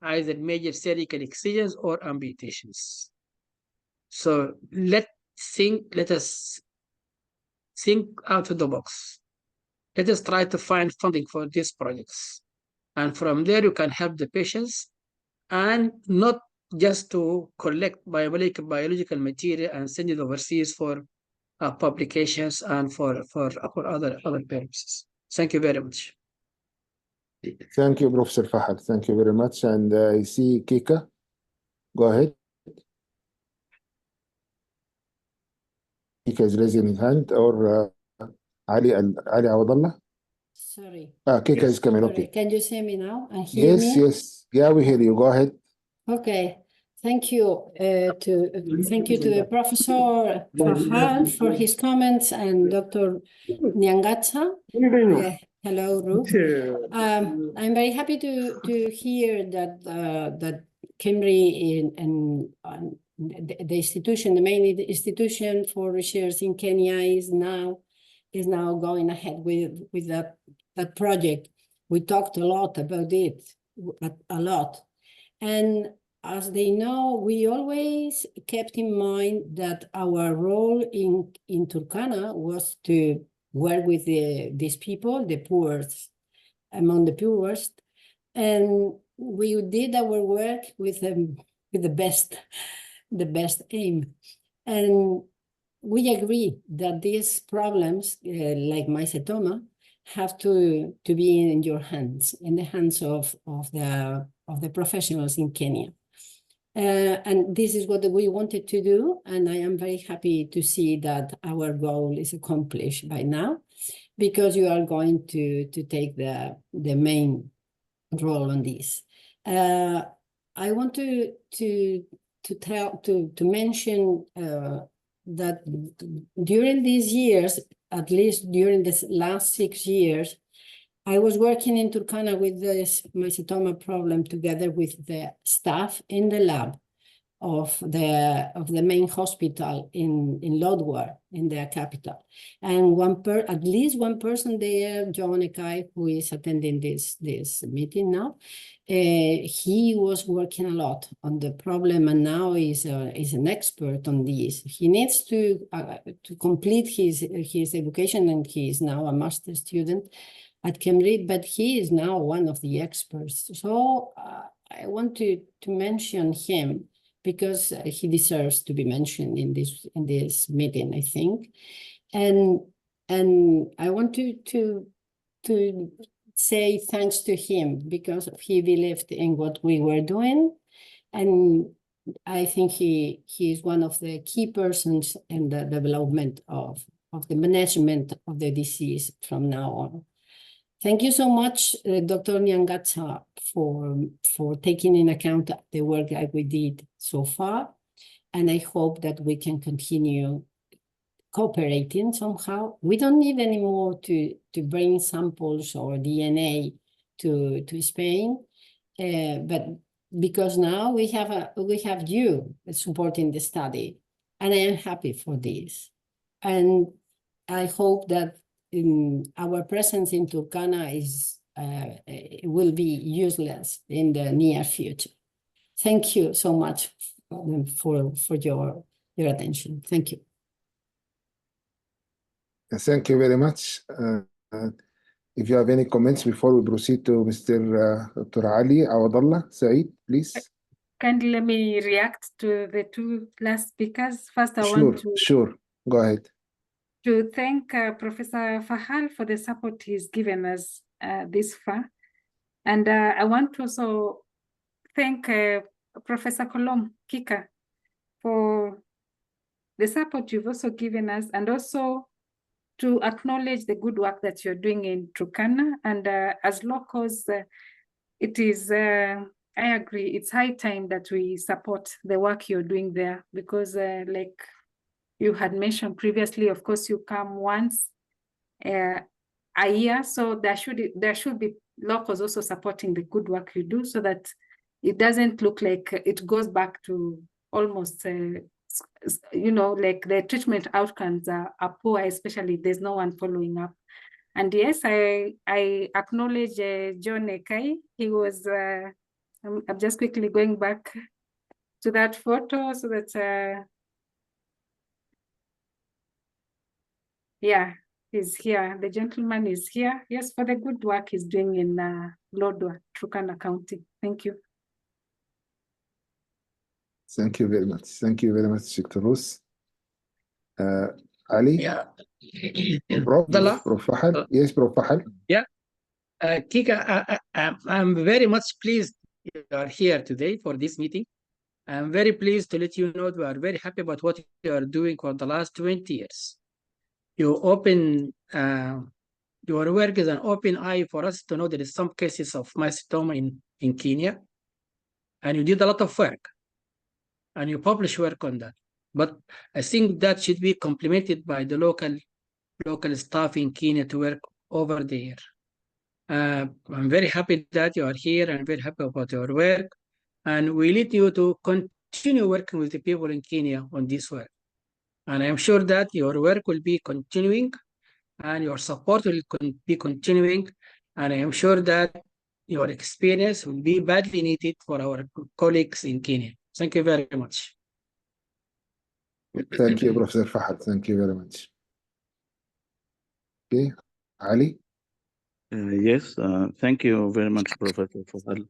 either major surgical excisions or amputations. So let us think out of the box. Let us try to find funding for these projects. And from there, you can help the patients and not just to collect biological material and send it overseas for publications and for other purposes. Thank you very much. Thank you, Professor Fahad. Thank you very much. And I see Kika. Go ahead. Kika is raising his hand, or Ali Awadallah. Sorry. Kika is coming. Sorry. Okay. Can you see me now and hear Yes, me? yes. Yeah, we hear you. Go ahead. Okay. Thank you to the Professor Fahad for his comments and Dr. Nyangatsa. Hello, Ruth. I'm very happy to hear that KEMRI and the institution, the main institution for research in Kenya is now going ahead with that project. We talked a lot about it, a lot. And as they know, we always kept in mind that our role in Turkana was to work with these people, the poorest, among the poorest. And we did our work with the best aim. And we agree that these problems, like mycetoma, have to be in your hands, in the hands of the professionals in Kenya. And this is what we wanted to do, and I am very happy to see that our goal is accomplished by now, because you are going to take the main role on this. I want to mention that during these years, at least during the last 6 years, I was working in Turkana with this mycetoma problem together with the staff in the lab of the main hospital in Lodwar, in their capital. And at least one person there, John Ekai, who is attending this meeting now, he was working a lot on the problem, and now is an expert on this. He needs to complete his education, and he is now a master's student at KEMRI, but he is now one of the experts. So I want to mention him because he deserves to be mentioned in this meeting, I think. And I want to say thanks to him because he believed in what we were doing. And I think he is one of the key persons in the development of the management of the disease from now on. Thank you so much, Dr. Nyangatsa, for taking in account the work that we did so far. And I hope that we can continue cooperating somehow. We don't need anymore to bring samples or DNA to Spain, but because now we have you supporting the study, and I am happy for this. And I hope that our presence in Turkana will be useless in the near future. Thank you so much for your attention. Thank you. Thank you very much. If you have any comments before we proceed to Mr. Dr. Ali Awadallah Saeed, please. Kindly let me react to the two last speakers. First, I want Sure. Go ahead. to thank Professor Fahal for the support he's given us this far. And I want to also thank Professor Kolom Kika for the support you've also given us, and also to acknowledge the good work that you're doing in Turkana. And as locals, it is, I agree, it's high time that we support the work you're doing there, because like you had mentioned previously, of course, you come once a year, so there should be locals also supporting the good work you do, so that it doesn't look like it goes back to almost, like the treatment outcomes are poor, especially if there's no one following up. And yes, I acknowledge John Ekai. He was, I'm just quickly going back to that photo so that, yeah, he's here. The gentleman is here. Yes, for the good work he's doing in Lodwar, Turkana County. Thank you. Thank you very much. Thank you very much, Dr. Rus. Ali? Yeah. Prof Fahal? Yes, Prof Fahal. Yeah. Kika, I'm very much pleased you are here today for this meeting. I'm very pleased to let you know we are very happy about what you are doing for the last 20 years. You open, your work is an open eye for us to know there is some cases of mycetoma in Kenya, and you did a lot of work, and you publish work on that. But I think that should be complemented by the local staff in Kenya to work over there. I'm very happy that you are here and very happy about your work. And we need you to continue working with the people in Kenya on this work. And I'm sure that your work will be continuing and your support will be continuing. And I am sure that your experience will be badly needed for our colleagues in Kenya. Thank you very much. Thank you, Professor Fahad. Thank you very much. Okay, Ali? Yes, thank you very much, Professor Fahal.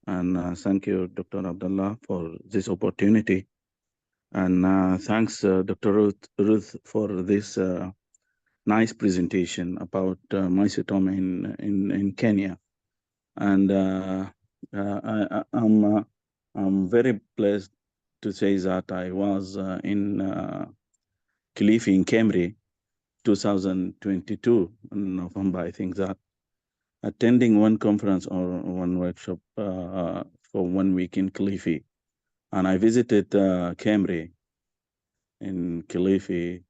And thank you, Dr. Abdullah, for this opportunity. And thanks, Dr. Ruth, for this nice presentation about mycetoma in Kenya. And I'm very pleased to say that I was in Kilifi in Kemri, 2022, in November, I think that, attending one conference or one workshop for 1 week in Kilifi. And I visited Kemri in Kilifi.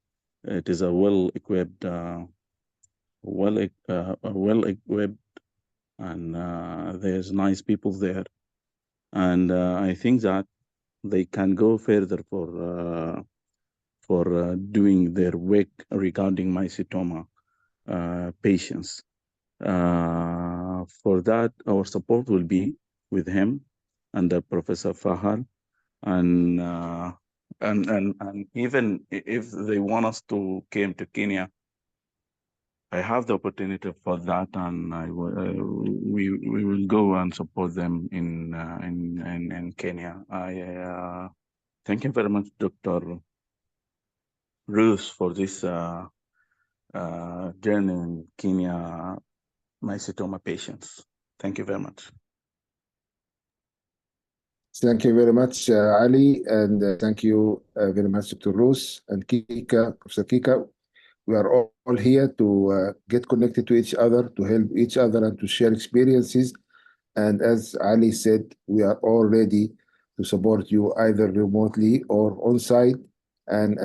It is a well-equipped, and there's nice people there. And I think that they can go further for doing their work regarding mycetoma patients. For that, our support will be with him and Professor Fahal, and even if they want us to come to Kenya, I have the opportunity for that, and we will go and support them in Kenya. I thank you very much, Dr. Ruth, for this journey in Kenya mycetoma patients. Thank you very much. Thank you very much, Ali, and thank you very much, Dr. Rose and Kika, Professor Kika. We are all here to get connected to each other, to help each other, and to share experiences. And as Ali said, we are all ready to support you either remotely or on site. And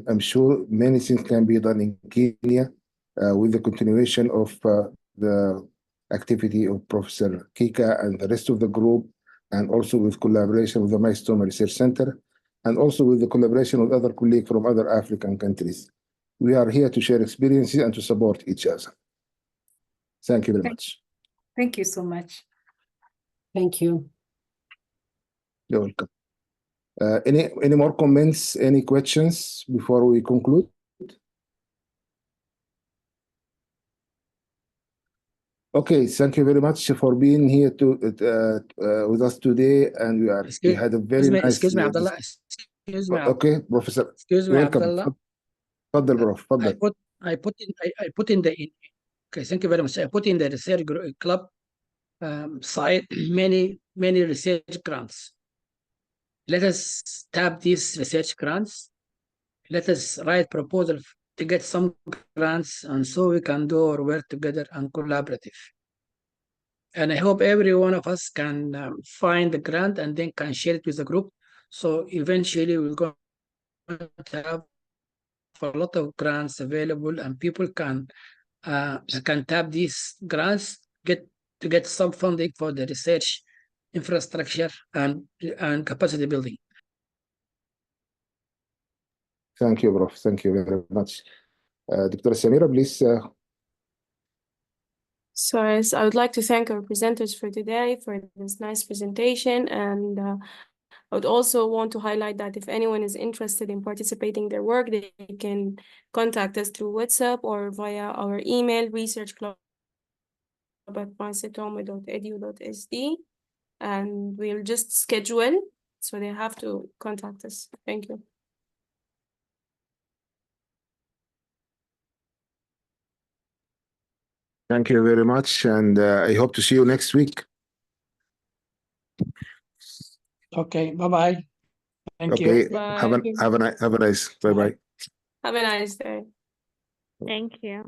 I'm sure many things can be done in Kenya with the continuation of the activity of Professor Kika and the rest of the group and also with collaboration with the Mycetoma Research Center, and also with the collaboration with other colleagues from other African countries. We are here to share experiences and to support each other. Thank you very much. Thank you so much. Thank you. You're welcome. Any more comments, any questions before we conclude? Okay, thank you very much for being here with us today, and we had a very nice. Excuse me, Abdullah. Excuse me. Okay, Professor. Excuse me, Welcome. Abdullah. Tfaddal, Prof. Tfaddal. I put in the. Okay, thank you very much. I put in the research club site many research grants. Let us tap these research grants. Let us write proposal to get some grants, and so we can do our work together and collaborative. And I hope every one of us can find the grant and then can share it with the group. So eventually we're going to have a lot of grants available, and people can tap these grants, get some funding for the research infrastructure and capacity building. Thank you, Prof. Thank you very much. Dr. Samira, please. So yes, I would like to thank our presenters for today for this nice presentation, and I would also want to highlight that if anyone is interested in participating in their work, they can contact us through WhatsApp or via our email, researchclub@mycetoma.edu.sd, and we'll just schedule, so they have to contact us. Thank you. Thank you very much, and I hope to see you next week. Okay, bye-bye. Thank you. Okay, Bye. have a nice, bye-bye. Have a nice day. Thank you.